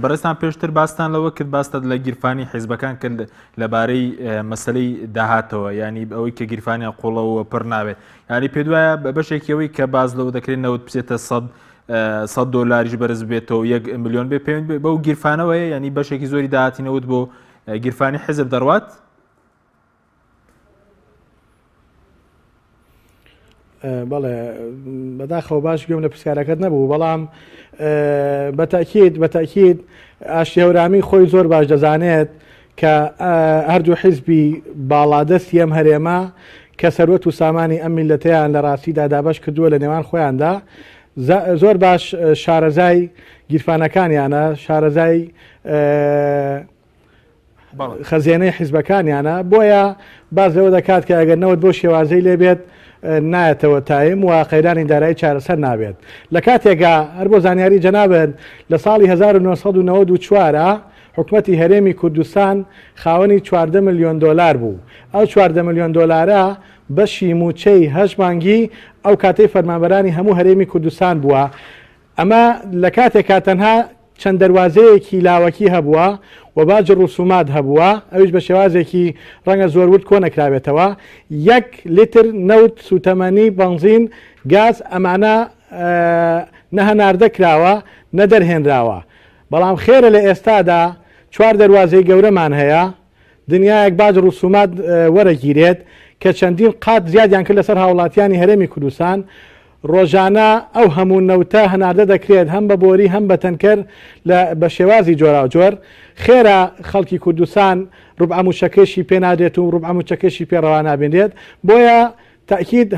بەڕێستان پێشتر باستان لەوە کرد باستان لە گیرفانی حیزبەکان کرد لەبارەی مەسلەی داهاتەوە ینی ئەوەی کە گیرفانیان قوڵەوە پڕ نابێت ینی پێ دوایە بەشێکی ئەوەی کە باز لەوە دەکرێت نەوت بچێتە $100 بەرز بێتەوە 1 ملیۆن بێ پێویست بەو گیرفانەوەیە ینی بەشێکی زۆری داهاتی نەوت بۆ گیرفانی حیزب دەڕوات بەڵێ بەداخەوە باش گوێم لە پرسیارەکەت نەبوو بەڵام بەتەکید ئاشتی هەورامی خۆی زۆر باش دەزانێت کە هەردوو حیزبی باڵادەستی ئەم هەرێمە کە سەروەت و سامانی ئەم میلەتەیان لە ڕاستیدا دابەش کردووە لە نێوان خۆیاندا زۆر باش شارەزای گیرفانەکانیانە شارەزای خەزیێنەی حیزبەکانیانە بۆیە باز لەوە دەکات کە ئەگەر نەوت بۆ شێوازەی لێبێت نایەتەوە تایم و قەیرانی دارایی چارەسەر نابێت لە کاتێکا هەر بۆ زانیاری جەنابن لە ساڵی 1994 حکومەتی هەرێمی کوردستان خاوەنی 14 ملیۆن دلار بوو ئەو 14 ملیۆن دلارە بەشی موچەی 8 مانگی ئەو کاتەی فەرمانبەرانی هەموو هەرێمی کوردستان بووە ئەمە لە کاتێکا تەنها چەند دەواازەیەکی لاوەکی هەبووە و باج ڕوسومات هەبووە ئەوش بە شێوازێکی ڕەنگە زۆرورد کۆ نەکراوێتەوە 1 لیتر نەوت سوتەمەنی بەنزین گاز ئەمانە نەهەناردەکراوە نەدەرهێنراوە بەڵام خێرە لە ئێستادا 4 دەواازەی گەورەمان هەیە دنیایەک باج ڕوسومات وەرەگیرێت کە چەندین قات زیادیان کرد لەسەر هاوڵاتیانی هەرێمی کوردستان ڕۆژانە ئەو هەموو نەوتە هەناردە دەکرێت هەم بە بۆری هەم بە تەنکەر بە شێوازی جۆراوجۆر خێرا خەڵکی کوردستان ڕوبعەموچەکەشی پێ نادرێت و ڕوبعەموچەکەشی پێڕەوا نابێنرێت بۆیە تاکید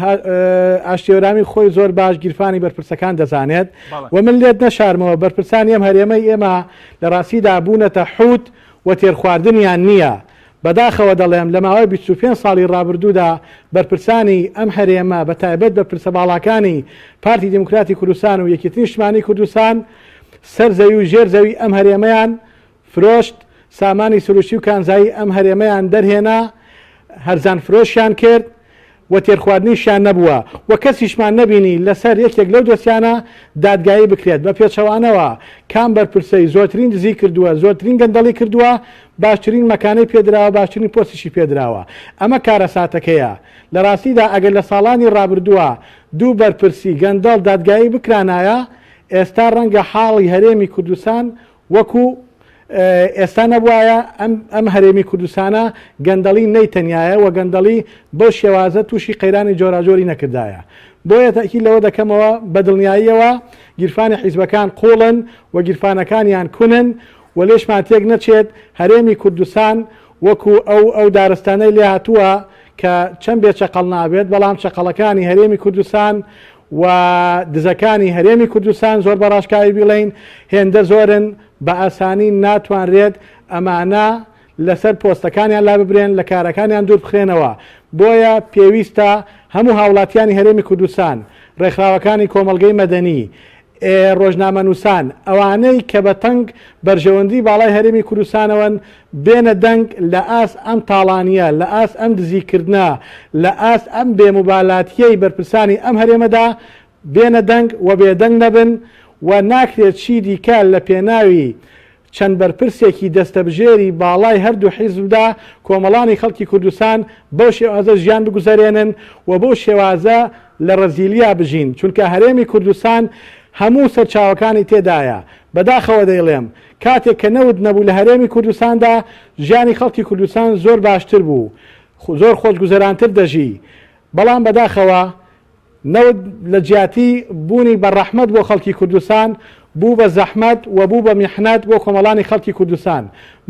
ئاشتیێورامی خۆی زۆر باش گیرفانی بەرپرسەکان دەزانێت و من لێت نەشارمەوە بەرپرسانی ئەم هەرێمەی ئێمە لە ڕاستیدا بوونەتە حوت و تێرخواردنیان نییە بەداخەوە دەڵێم لە ماوەی 25 ساڵی ڕابردوودا بەرپرسانی ئەم هەرێمە بە تایبەت بە پرسە باڵاکانی پارتی دموکراتی کوردستان و یەکێتی نیشتیمانی کوردستان سەر زەوی و ژێر زەوی ئەم هەرێمەیان فرۆشت سامانی سروشتی و کانزایی ئەم هەرێمەیان دەرهێنا هەرزان فرۆشیان کرد و تێرخواردنیشیان نەبووە و کەسیشمان نەبینی لەسەر یەکێک لەو دۆسیانە دادگایی بکرێت بە پێچەوانەوە کام بەرپرسەی زۆرترین دزی کردووە زۆرترین گەندەڵی کردووە باشترین مەکانەی پێدراوە باشترین پۆستیشی پێدراوە ئەمە کارە ساتەکەیە لە ڕاستیدا ئەگەر لە ساڵانی ڕابردووە دوو بەرپرسی گەندەڵ دادگایی بکرانایە ئێستا ڕەنگە حاڵی هەرێمی کوردستان وەکو ئێستا نەبووایە ئەم هەرێمی کوردستانە گەندەڵی نەیتەنایە و گەندەڵی بۆ شێوازە تووشی قەیرانی جۆراجۆری نەکردایە بۆیە تاکید لەوە دەکەمەوە بە دڵنیاییەوە گیرفانی حیزبەکان قوڵن و گیرفانەکانیان کونن و لێشمان تێک نەچێت هەرێمی کوردستان وەکو ئەو دارستانەی لێ هاتووە کە چەند بێ چەقەڵ نابێت بەڵام چەقەڵەکانی هەرێمی کوردستان و دزەکانی هەرێمی کوردستان زۆر بەڕاشکاوی بڵین هێندە زۆرن بە ئاسانی ناتوانرێت ئەمانە لەسەر پۆستەکانیان لا ببرێن لە کارەکانیان دوور بخرێنەوە بۆیە پێویستە هەموو هاوڵاتیانی هەرێمی کوردستان ڕێکخراوەکانی کۆمەڵگەی مەدەنی ڕۆژنامەنووسان ئەوانەی کە بە تەنگ بەرژەوەندی باڵای هەرێمی کوردستانەوەن بێنە دەنگ لە ئاس ئەم تاڵانیە لە ئاس ئەم دزیکردە لە ئاس ئەم بێموبالاتیەی بەرپرسانی ئەم هەرێمەدا بێنە دەنگ و بێدەنگ نەبن و ناکرێت چی دیکە لە پێناوی چەند بەرپرسێکی دەستەبژێری باڵای هەردوو حیزبدا کۆمەڵانی خەڵکی کوردستان بەو شێوازە ژیان بگوزارێنن و بەو شێوازە لە ڕەزیلیا بژین چونکە هەرێمی کوردستان هەموو سەرچاوەکانی تێدایە بەداخەوە دەیڵێم کاتێک کە نەوت نەبوو لە هەرێمی کوردستاندا ژیانی خەڵکی کوردستان زۆر باشتر بوو زۆر خۆشگوزەرانتر دەژی بەڵام بەداخەوە نەوت لە جیاتی بوونی بە ڕەحمەت بۆ خەڵکی کوردستان بوو بە زەحمەت و بوو بە میحنەت بۆ کۆمەڵانی خەڵکی کوردستان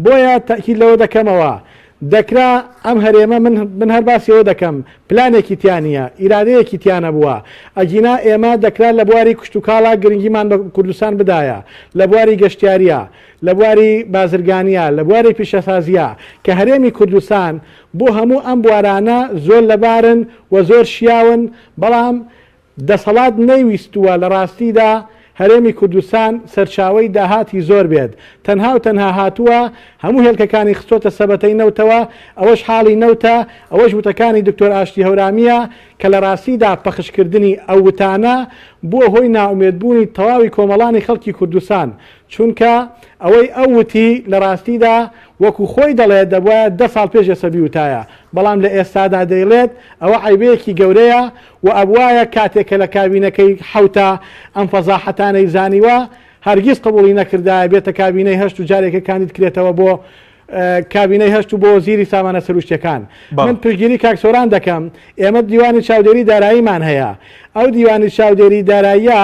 بۆیە تاکید لەوە دەکەمەوە دەکرا ئەم هەرێمە من هەر باسیەوە دەکەم پلانێکی تیانە ئیرادەیەکی تیانە بووە ئەگینا ئێمە دەکرا لە بواری کشتتوکاڵا گرنگیمان بە کوردستان بدایە لە بواری گەشتیاریە لە بواری بازرگانیە لە بواری پیشەسازیە کە هەرێمی کوردستان بۆ هەموو ئەم بوارانە زۆر لەبارن و زۆر شیاون بەڵام دەسەڵات نەیویستووە لە ڕاستیدا هەرێمی کوردستان سەرچاوی داهاتی زۆر بێت تەنها و تەنها هاتووە هەموو هێلکەکانی خستۆتە سەبەتەی نەوتەوە ئەوەش حاڵی نەوتە ئەوەش وتەکانی دکتۆر ئاشتی هەورامیە کە لە ڕاستیدا پەخشکردنی ئەو وتانە بۆ هۆی ناومێدبوونی تەواوی کۆمەڵانی خەڵکی کوردستان چونکە ئەوەی ئەو وتی لە ڕاستیدا وەکو خۆی دەڵێت دەبواە 10 ساڵ پێش ئێسەبی وتایە بەڵام لە ئێستادا دەیڵێت ئەوە عیبەیەکی گەورەیە و ئەبوایە کاتێکە لە کابینەکەی حوتە ئەم فەزاحەتانەی زانیوە هەرگیز قبوڵی نەکردایە بێتە کابینەی هەشت و جارێکە کاندید کرێتەوە بۆ کابینەی هەشت و بۆ وەزیری سامانە سروشتیەکان من پشتگیری کاکسۆران دەکەم ئێمە دیوانی چاودێری داراییمان هەیە ئەو دیوانی چاودێری داراییە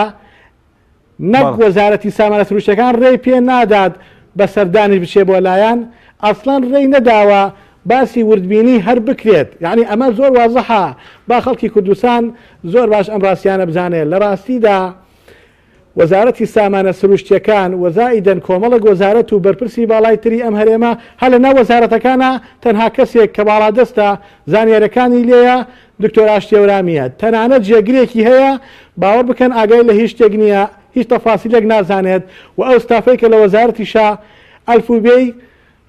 نەک وەزارەتی سامانە سروشتیەکان ڕێی پێ نادات بە سەردانی بچێ بۆ لایەن ئەسڵان ڕێی نەداوە باسی وردبینی هەر بکرێت یعنی ئەمە زۆر وازەحە با خەڵکی کوردستان زۆر باش ئەم ڕاستیانە بزانێت لە ڕاستیدا وەزارەتی سامانە سروشتیەکان وەزائیدەن کۆمەڵک وەزارەت و بەرپرسی باڵای تری ئەم هەرێمە هەر لە ناو وەزارەتەکانە تەنها کەسێک کە باڵادەستە زانیاریەکانی لێیە دکتۆر ئاشتیەورامیە تەنانەت جێگرێکی هەیە باوەڕ بکەن ئاگای لە هیچ شتێک نییە هیچ تەفاسیلێک نازانێت و ئەو ستافەی کە لە وەزارەتیشا ئەلفوبێی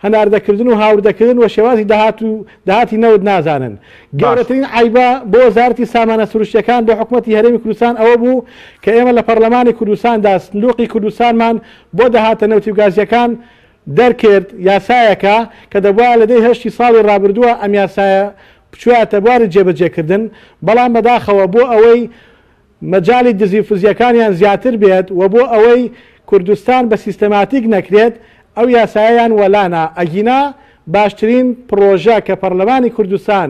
هەناردەکردن و هاوردەکردن و شێوازی داهاتی نەوت نازانن گەورەترین عیبە بۆ وەزارەتی سامانە سروشتیەکان بۆ حکوومەتی هەرێمی کوردستان ئەوە بوو کە ئێمە لە پەرلەمانی کوردستاندا سندوقی کوردستانمان بۆ داهاتە نەوتی و گازیەکان دەرکرد یاسایەکە کە دەبووە لە دەی هەشتی ساڵی ڕابردووە ئەم یاسایە بچواتە بواری جێبەجێکردن بەڵام بەداخەوە بۆ ئەوەی مەجای دزی فزیەکانیان زیاتر بێت و بۆ ئەوەی کوردستان بە سیستەماتیک نەکرێت ئەو یاساییان وەلانە ئەگینا باشترین پرۆژە کە پەرلەمانی کوردستان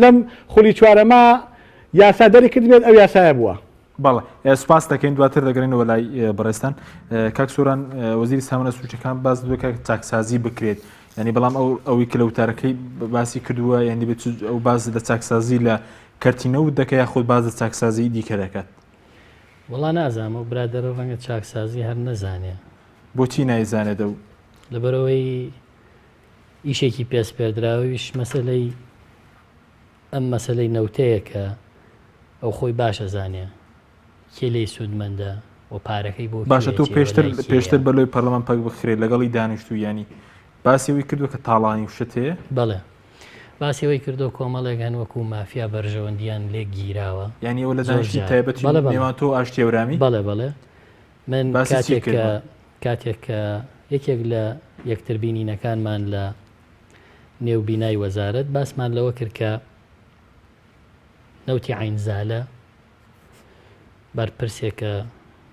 لەم خولی چوارەمە یاسا دەری کرد بێت ئەو یاسایە بووە. بەڵێ سوپاس دەکەین دواتر دەگەڕێنەوە لای بەڕێستان کاک سۆران وەزیری سامانە سروشتیەکان باز دوکە چاکسازی بکرێت ینی بەڵام ئەوی کە لە وتارەکەی باسی کردووە یعنی بێت ئەو باز لە چاکسازی لە کەرتینەوت دەکە خۆت باز لە چاکسازی دیکە دەکات. وڵا نازانم و برادرە ڕەنگە چاکسازی هەر نەزانێ بۆچی نایزانێت و لەبەرەوەی ئیشێکی پێس پێدراویش مەسەلەی ئەم مەسەلەی نەوتەیە کە ئەو خۆی باشە زانێ کێ لی سوودمەندە و پارەکەی بۆ باشە تۆ پێشتر بەلۆی پەرلەمان پەک بخرێت لەگەڵی دانیشتو ینی باسیەوەی کردووە کە تاڵانی وشت هەیە بەڵێ باسیەوەی کردو کۆمەڵێک هەن وەکو مافیا بەرژەوەندیان لێ گیراوە یعنی ئەوە لە دانیشتی تایبەتی نێوان تۆ ئاشتیەورامی بەڵێ بەڵێ من کاتێک کە یەکێک لە یەکتربینینەکانمان لە نێوبینای وەزارەت باسمان لەوە کرد کە نەوتی عینزالە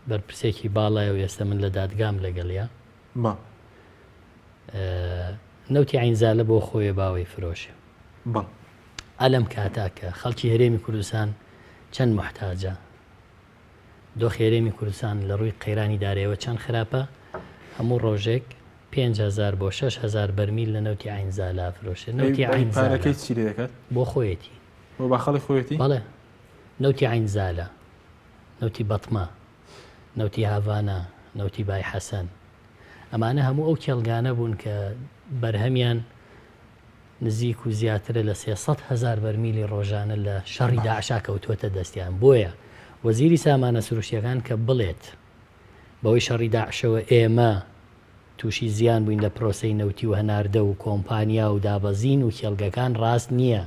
بەرپرسێکی باڵایە و ئێستا من لە دادگام لەگەڵیا نەوتی عینزالە بۆ خۆی باوەی فرۆشە ئەلەم کاتاکە خەڵکی هەرێمی کوردستان چەند محتاجە دۆخی هەرێمی کوردستان لە ڕووی قەیرانی دارەوە چەند خراپە هەموو ڕۆژێک 5,000 بۆ 6,000 بەرمیل لە نەوتی عینزالە فرۆشێ نەوتی عینزالەکەی چی دەکات بۆ خۆیەتی بۆ باخەڵی خۆیەتی بەڵێ نەوتی عینزالە نەوتی بەتمە نەوتی هاڤانە نەوتی بای حەسەن ئەمانە هەموو ئەو کێڵگانە بوون کە بەرهەمیان نزیک و زیاترە لە 300,000 بەرمیلی ڕۆژانە لە شەڕی داعشا کەوتووەتە دەستیان بۆیە وەزیری سامانە سروشتیەکان کە بڵێت بەوەی شەڕی داعشەوە ئێمە تووشی زیان بووین لە پرۆسەی نەوتی و هەناردە و کۆمپانیا و دابەزین و کێڵگەکان ڕاست نییە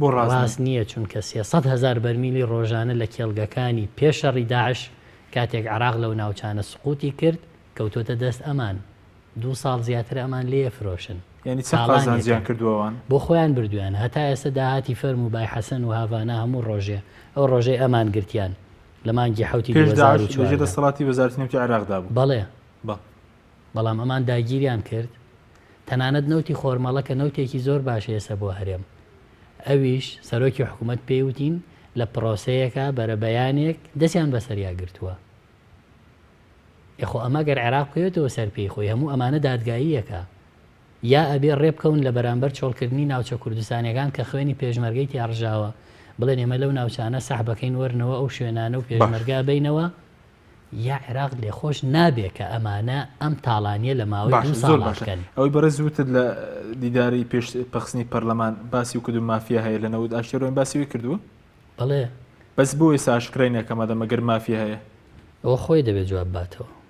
بۆ ڕاست نییە چونکە 300,000 بەرمیلی ڕۆژانە لە کێڵگەکانی پێش شەڕی داعش کاتێک عراق لەو ناوچانە سقوتی کرد کەوتۆتە دەست ئەمان 2 ساڵ زیاتر ئەمان لێ فرۆشن ینی چەند قازانجیان کردووەوان بۆ خۆیان بردویان هەتا ئێستا داهاتی فەرم و بای حەسەن و هاڤانە هەموو ڕۆژێ ئەو ڕۆژەی ئەمان گرتیان لە مانگی حوتی دەسەڵاتی وەزارەتی نەوتی عێراقدا بوو بەڵێ بەڵام ئەمان داگیریان کرد تەنانەت نەوتی خۆرمەڵە کە نەوتێکی زۆر باشە ئێستا بۆ هەرێم ئەویش سەرۆکی حکوومەت پێیوتین لە پرۆسەیەکە بەرە بەیانێک دەستیان بەسەریا گرتووە یخۆ ئەمە گەر عێراق بکەوێتەوە سەر پێی خۆی هەموو ئەمانە دادگاییەکە یا ئەبێ ڕێبکەون لە بەرامبەر چۆڵکردنی ناوچە کوردستانیەکان کە خوێنی پێشمەرگەی تیاڕژاوە بڵێن ئێمە لەو ناوچانە سەحبەکەین وەرنەوە ئەو شوێنانە و پێشمەرگا بینەوە یا عێراق لێخۆش نابێ کە ئەمانە ئەم تاڵانیە لە ماوەی 2 ساڵ بکەن ئەوەی بەڕێزوتت لە دیداری پێش پەخستنی پەرلەمان باسی و کردو مافیا هەیە لە نەوت ئاشتێڕۆین باسیوی کردووە بەڵێ بەس بۆ ئێستا ئاشکرینەکەمە دەمەگەر مافیا هەیە ئەوە خۆی دەبێت جواب باتەوە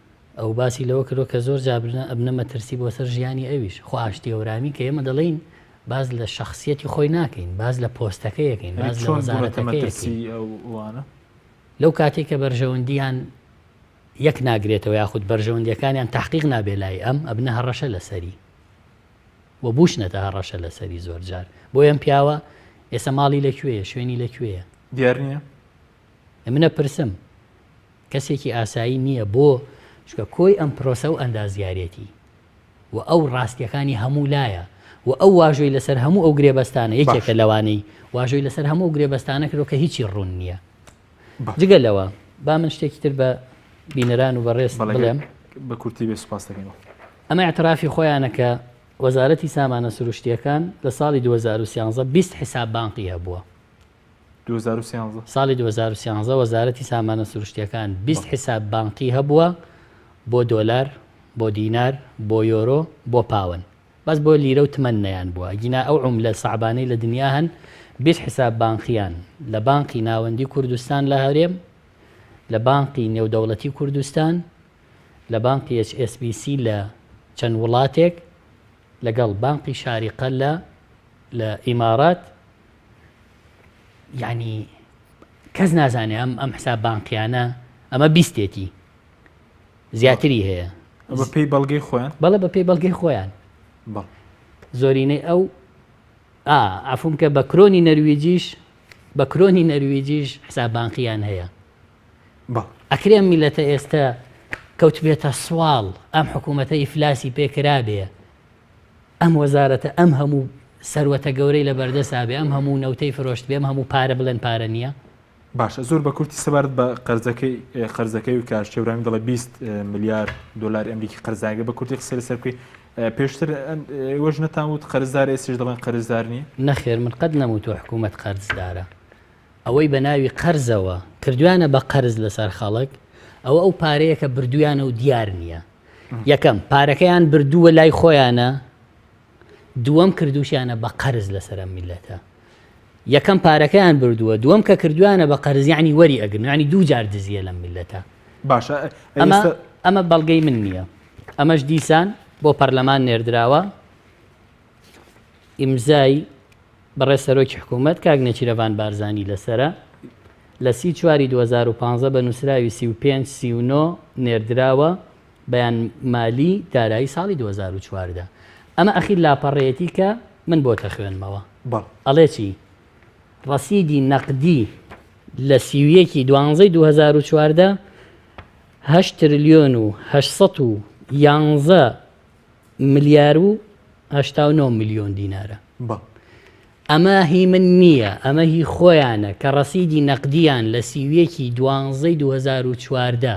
ئەو باسی لەوە کردو کە زۆر جابرنە ئەبنە مەترسی بۆ سەر ژیانی ئەویش خۆ ئاشتیەورامی کە ئێمە دەڵێن باز لە شخصیەتی خۆی ناکەین باز لە پۆستەکەیەکەین باز لە وەزارەتەکەیەکەین لەو کاتێک کە بەرژەوەندیان یەک ناگرێتەوە یاخود بەرژەوەندیەکانیان تحقیق نابێ لای ئەم ئەبنە هەڕەشە لەسەری و بوشنەتە هەڕەشە لەسەری زۆر جار بۆ ئەم پیاوە ئێستا ماڵی لەکوێیە شوێنی لەکوێیە دیار نییە منە پرسم کەسێکی ئاسایی نییە بۆ چکە کۆی ئەم پرۆسە و ئەندازیارەتی و ئەو ڕاستیەکانی هەموو لایە و ئەو واژۆی لەسەر هەموو ئەو گرێبەستانە یەکێکە لەوانەی واژۆی لەسەر هەموو گرێبەستانە کردو کە هیچی ڕوون نییە. جگە لەوە با من شتێکی تر بە بینەران و بەڕێز بڵێم بە کورتی بێ سوپاس دەکەینەوە. ئەمە اعترافی خۆیانەکە وەزارەتی سامانە سروشتیەکان لە ساڵی 2013 20 حساب بانقی هەبووە. 2013 ساڵی 2013 وەزارەتی سامانە سروشتیەکان 20 حساب بانقی هەبووە بۆ دۆلار، بۆ دینار، بۆ یۆرۆ، بۆ پاون. بەس بۆ لیرە و تمەن نەیان بووە. گینا ئەو عوملە سەعبانەی لە دنیا هەن 20 حساب بانقیان لە بانقی ناوەندی کوردستان لە هەرێم، لە بانقی نێودەوڵەتی کوردستان، لە بانقی HSBC لە چەند وڵاتێک، لەگەڵ بانقی شاریقە لە ئیمارات. یعنی کەس نازانێ ئەم حساب بانقیانە ئەمە بیستێتی زیاتری هەیە بە پێی بەڵگەی خۆیان. بەڵێ بە پێی بەڵگەی خۆیان. زۆرینەی ئەو عفوم کە بە کرۆنی نەرویجیش حساب بانقیان هەیە. ئەکرێم میلەتە ئێستا کەوت بێتە سواڵ ئەم حکوومەتە ئیفلاسی پێکرابێ، ئەم وەزارەتە ئەم هەموو سەروەتە گەورەی لە بەردەسا بێ، ئەم هەموو نەوتەی فرۆشت بێ، ئەم هەموو پارە بڵێن پارە نییە. باشە زۆر بە کورتی سەبارەت بە قەرزەکەی و کارشێورامی دەڵێ 20 ملیار دلار ئەمریکی قەرزاگە بە کورتی قسە لەسەر بکەی. پێشتر وەژ نەتانوت قەرزدار ئێسش دەڵێن قەرزدار نییە؟ نەخێر من قەت نەموتوە حکوومەت قەرزدارە. ئەوەی بە ناوی قەرزەوە کردویانە بە قەرز لەسەر خەڵک، ئەو پارەیە کە بردویانە و دیار نییە. یەکەم پارەکەیان بردووە لای خۆیانە، دووەم کردوشیانە بە قەرز لەسەر میلەتە. یەکەم پارەکەیان بردووە، دووەم کە کردویانە بە قەرز یعنی وەری ئەگرن، یعنی دوو جار دزیە لەم میلەتە. باشە ئەمە بەڵگەی من نییە. ئەمەش دیسان بۆ پەرلەمان نێردراوە، ئیمزای بەڕێز سەرۆکی حکوومەت کاک نەچیرەڤان بارزانی لەسرە لە 4 2015 بە نووسراوی 35 نێردراوە بەیان مالی دارایی ساڵی 2014. ئەمە ئەخیر لاپەڕێتی کە من بۆ تەخوێنمەوە. ئەڵێ چی؟ ڕەسیدی نەقدی لە 31/12/2014 8 تریلیۆن و 811 ملیار و 89 میلیۆن دینارە. ئەمە هی من نییە، ئەمە هی خۆیانە کە ڕەسیدی نەقدیان لە 31/12/2014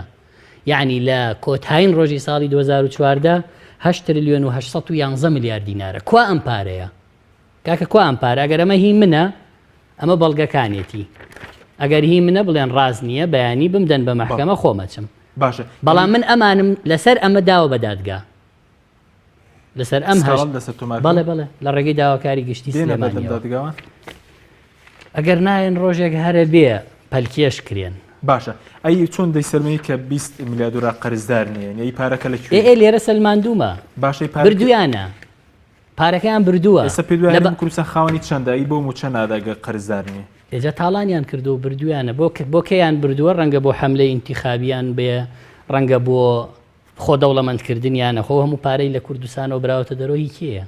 یعنی لە کۆتاین ڕۆژی ساڵی 2014 8 تریلیۆن و 811 میلیار دینارە. کوا ئەم پارەیە؟ کاکە کوا ئەم پارە؟ ئەگەر ئەمە هی منە ئەمە بەڵگەکانێتی، ئەگەر هی منە بڵێن ڕاز نییە بەیانی بمدەن بە مەحکەمە خۆمەچم. باشە بەڵام من ئەمانم لەسەر ئەمە داوە بە دادگا لەسەر ئەم بەڵێ لە ڕێگەی داواکاری گشتی سلێمانیەوە. ئەگەر نایەن ڕۆژێک هەرە بێ پەلکێش کرێن. باشە ئەی چۆن دەیسەلمەی کە 20 میلیارد دلار قەرزدار نییە، ئەی پارەکە لەکوێ؟ لێرە سەلماندوومە. باشەی بردویانە، پارەکەیان بردووە. ئێستا پێ دوای کوردستان خاوەنی چەندە؟ ئەی بۆ چەند ئاداگە قەرزدار نییە؟ ئێجا تاڵانیان کردو و بردویانە. بۆ کەیان بردووە؟ ڕەنگە بۆ حەملەی ئینتیخابیان بێ، ڕەنگە بۆ خۆ دەوڵەمەندکردنیانە. خۆ هەموو پارەی لە کوردستانەوە براوەتە دەرەوەی کێیە؟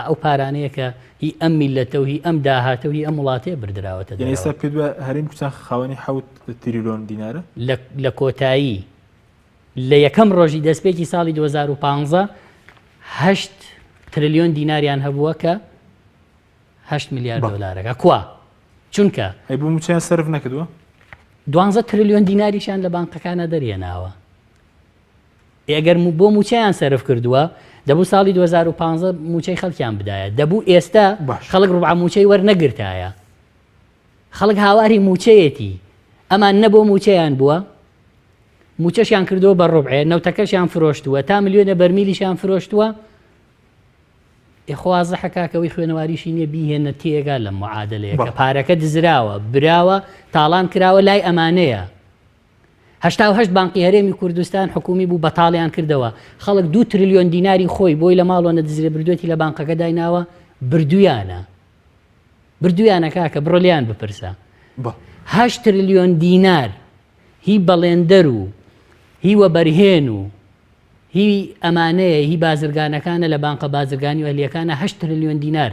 ئەو پارانەیە کە هی ئەم میلەتە و هی ئەم داهاتە و هی ئەم وڵاتەیە بردراوەتە دەرەوە. ئێستا پێ دوای هەرێمی کوردستان خاوەنی 7 تریلیۆن دینارە لە کۆتایی لە یەکەم ڕۆژی دەستپێکی ساڵی 2015 8 تریلیۆن دیناریان هەبووە کە 8 میلیارد دۆلارەکە. کوا؟ چونکە ئەی بۆ موچیان سەرف نەکردووە؟ 12 تریلیۆن دیناریشان لە بانقەکانە دەرێناوە. ئەگەر بۆ موچەیان سەرف کردووە دەبوو ساڵی 2015 موچەی خەڵکیان بدایە. دەبوو ئێستا خەڵک ڕوبع موچەی وەرنەگرتایە. خەڵک هاواری موچەیەتی. ئەمان نەبوو موچەیان بووە، موچەشیان کردەوە بە ڕوبعێ، نەوتەکەشیان فرۆشتووە، تا ملیۆنە بەرمیلیشیان فرۆشتووە. ئێخوازە حکاکەوەی خوێنەواریشی نییە بیهێنە تێگا لە معادلەیە کە پارەکە دزراوە، براوە، تاڵان کراوە لای ئەمانەیە. 88 بانقی هەرێمی کوردستان حکومی بوو بەتاڵیان کردەوە. خەڵک 2 تریلیۆن دیناری خۆی بۆی لە ماڵەوە نەدزرێ بردوێتی لە بانقەکە دایناوە. بردویانە کاکە بڕۆ لیان بپرسە. 8 تریلیۆن دینار هی بەڵێندەر و هی وەبەرهێن و هی ئەمانەیە هی بازرگانەکانە لە بانقە بازرگانی و هەلیەکانە 8 تریلیۆن دینار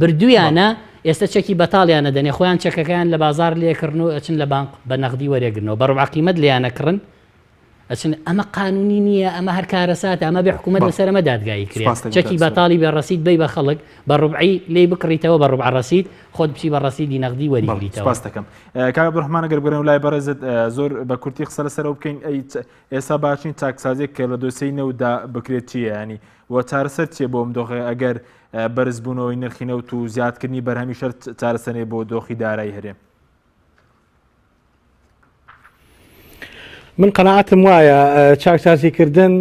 بردویانە. ئێستا چەکی بەتاڵیانە دەنێ، خۆیان چەکەکەیان لە بازار لێکردن و ئەچن لە بانق بە نەقدی وەرێگرنەوە، بە ڕوبع قیمەت لێیانەکڕن. ئەچن ئەمە قانونی نییە ئەمە هەر کارەسات ئەمە بێ حکوومەت لەسەرمە دادگایی کرێت چەکی بەتاڵی بە ڕەسید بی بە خەڵک بە ڕوبعی لێ بکڕیتەوە بە ڕوبع ڕەسید خۆت بچی بە ڕەسیدی نەقدی وەریگریتەوە. سپاس دەکەم کاک عەبدوڕەحمان ئەگەر بگەڕێین لای بەڕێزت زۆر بە کورتی قسە لەسەرەوە بکەین ئێستا باشین چاکسازێک کە لە دۆسەی نەودا بکرێت چییە ینی وە چارەسەر چیە بۆ ئەم دۆخی ئەگەر بەرزبوونەوەی نرخی نەوت و زیادکردنی بەرهەمی شەر چارەسەرێ بۆ دۆخی دارایی هەرێم؟ من قەناعەتم وایە چاکسازیکردن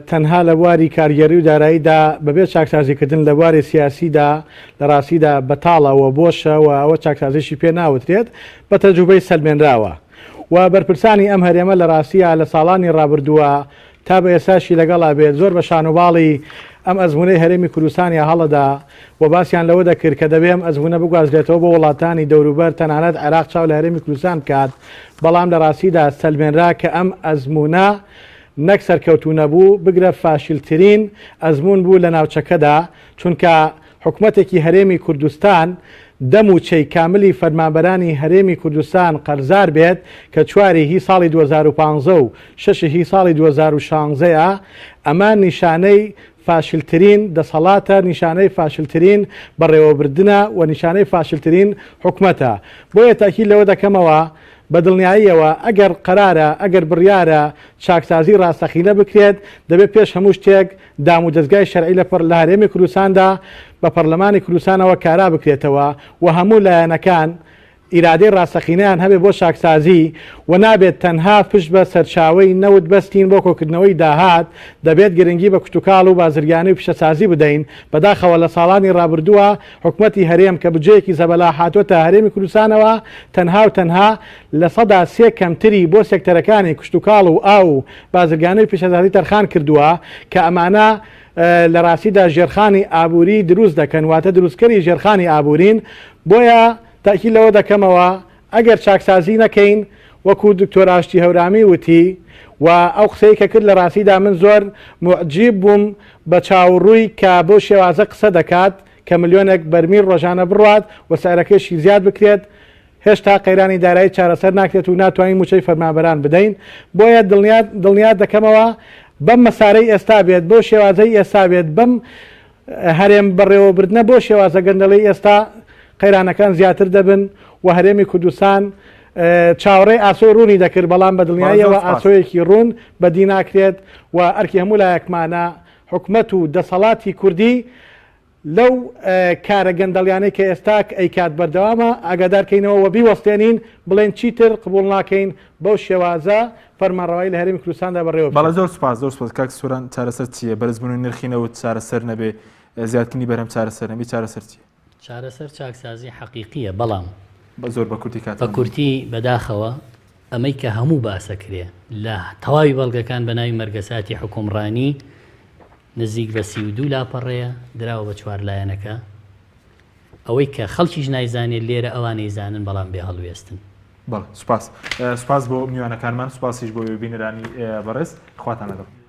تەنها لە بواری کارگەری و داراییدا بەبێ چاکسازیکردن لە بواری سیاسیدا لە ڕاستیدا بەتاڵەوە بۆشە و ئەوە چاکسازیشی پێ ناوترێت بە تەجروبەی سەلمێنراوە و بەرپرسانی ئەم هەرێمە لە ڕاستیە لە ساڵانی ڕابردووە تا بە ئێستاشی لەگەڵا بێت زۆر بە شانوباڵی ئەم ئەزمونەی هەرێمی کوردستانی هەڵەدا و باسییان لەوە دەکرد کە دەبێم ئەزمونە بگوازرێتەوە بۆ وڵاتانی دەوروبەر تەنانەت عێراق چاو لە هەرێمی کوردستان بکات بەڵام لە ڕاستیدا سەلمێنرا کە ئەم ئەزمونە نەک سەرکەوتوو نەبوو بگرە فاشیلترین ئەزمون بوو لە ناوچەکەدا چونکە حکوومەتێکی هەرێمی کوردستان دەم و چەی کاملی فەرمانبەرانی هەرێمی کوردستان قەرزار بێت کە چواری هی ساڵی 2015 و شەشی هی ساڵی 2016 ئەمە نیشانەی فاشلترین دەسەڵاتە نیشانەی فاشلترین بەڕێوەبردنە و نیشانەی فاشلترین حکومەتە بۆیە تاکید لەوە دەکەمەوە بە دڵنیاییەوە ئەگەر قەرارە ئەگەر بڕیارە چاکسازی ڕاستەقینە بکرێت دەبێت پێش هەموو شتێک دام و دەستگای شەرعی لە هەرێمی کوردستاندا بە پەرلەمانی کوردستانەوە کارا بکرێتەوە و هەموو لایەنەکان ئیرادەی ڕاستەقینەیان هەبێت بۆ چاکسازی و نابێت تەنها پشت بە سەرچاوەی نەوت بەستین بۆ کۆکردنەوەی داهات دەبێت گرنگی بە کشتتوکاڵ و بازرگانی و پیشەسازی بدەین بەداخەوە لە ساڵانی ڕابردووە حکوومەتی هەرێم کە بجەیەکی زەبەلا هاتوۆتە هەرێمی کوردستانەوە تەنها و تەنها لە سەدا سێ کەمتری بۆ سێکتەرەکانی کشتتوکاڵ و ئاو بازرگانی و پیشەسازی تەرخان کردووە کە ئەمانە لە ڕاستیدا ژێرخانی ئابووری دروست دەکەن واتە دروستکەری ژێرخانی ئابوورین بۆیە تاکید لەوە دەکەمەوە ئەگەر چاکسازی نەکەین وەکو دکتۆر ئاشتی هەورامی وتی و ئەو قسەی کە کرد لە ڕاستیدا من زۆر معجیب بووم بە چاوەڕووی کە بۆ شێوازە قسە دەکات کە ملیۆنێک بەرمیل ڕۆژانە بڕوات و سعرەکەشی زیاد بکرێت هێشتا قەیرانی دارایی چارەسەر ناکرێت و ناتوانین موچەی فەرمانبەران بدەین بۆیە دڵنیات دەکەمەوە بەم مەسارەی ئێستا بێت بۆ شێوازەی ئێستا بێت بەم هەرێم بەڕێوەبردنە بۆ شێوازە گەندەڵی ئێستا قەیرانەکان زیاتر دەبن و هەرێمی کوردستان چاوەڕێی ئاسۆی ڕوونی دەکرد بەڵام بە دڵنیاییەوە ئاسۆیەکی ڕوون بەدی ناکرێت و ئەرکی هەموو لایەکمانە حکوومەت و دەسەڵاتی کوردی لەو کارە گەندەڵیانەی کە ئێستاک ئەیکات بەردەوامە ئاگادارکەینەوە و بیوەستێنین بڵێن چیتر قبول ناکەین بەو شێوازە فەرمانڕەوایی لە هەرێمی کوردستاندا بەڕێوە بەڵێ زۆر سپاس کاک سووران چارەسەر چییە بەرزبوونی نرخینەوە چارەسەر نەبێ زیادکردنی بەرهەم چارەسەر نەبی چارەسەر چییە؟ چارەسەر چاکسازی حەقیقیە بەڵام بە زۆر بە کورتی کات بە کورتی بەداخەوە ئەمەی کە هەموو باسەکرێ لە تەواوی بەڵگەکان بە ناوی مەرگەساتی حکومڕانی نزیک بە 32 لاپەڕەیە دراوە بە چوار لایەنەکە ئەوەی کە خەڵکیش نایزانێت لێرە ئەوانەی زانن بەڵام بێ هەڵوێستن. بەڵێ سپاس بۆ میوانەکانمان سوپاسیش بۆ بینەرانی بەڕێز خواتان لەگەڵ.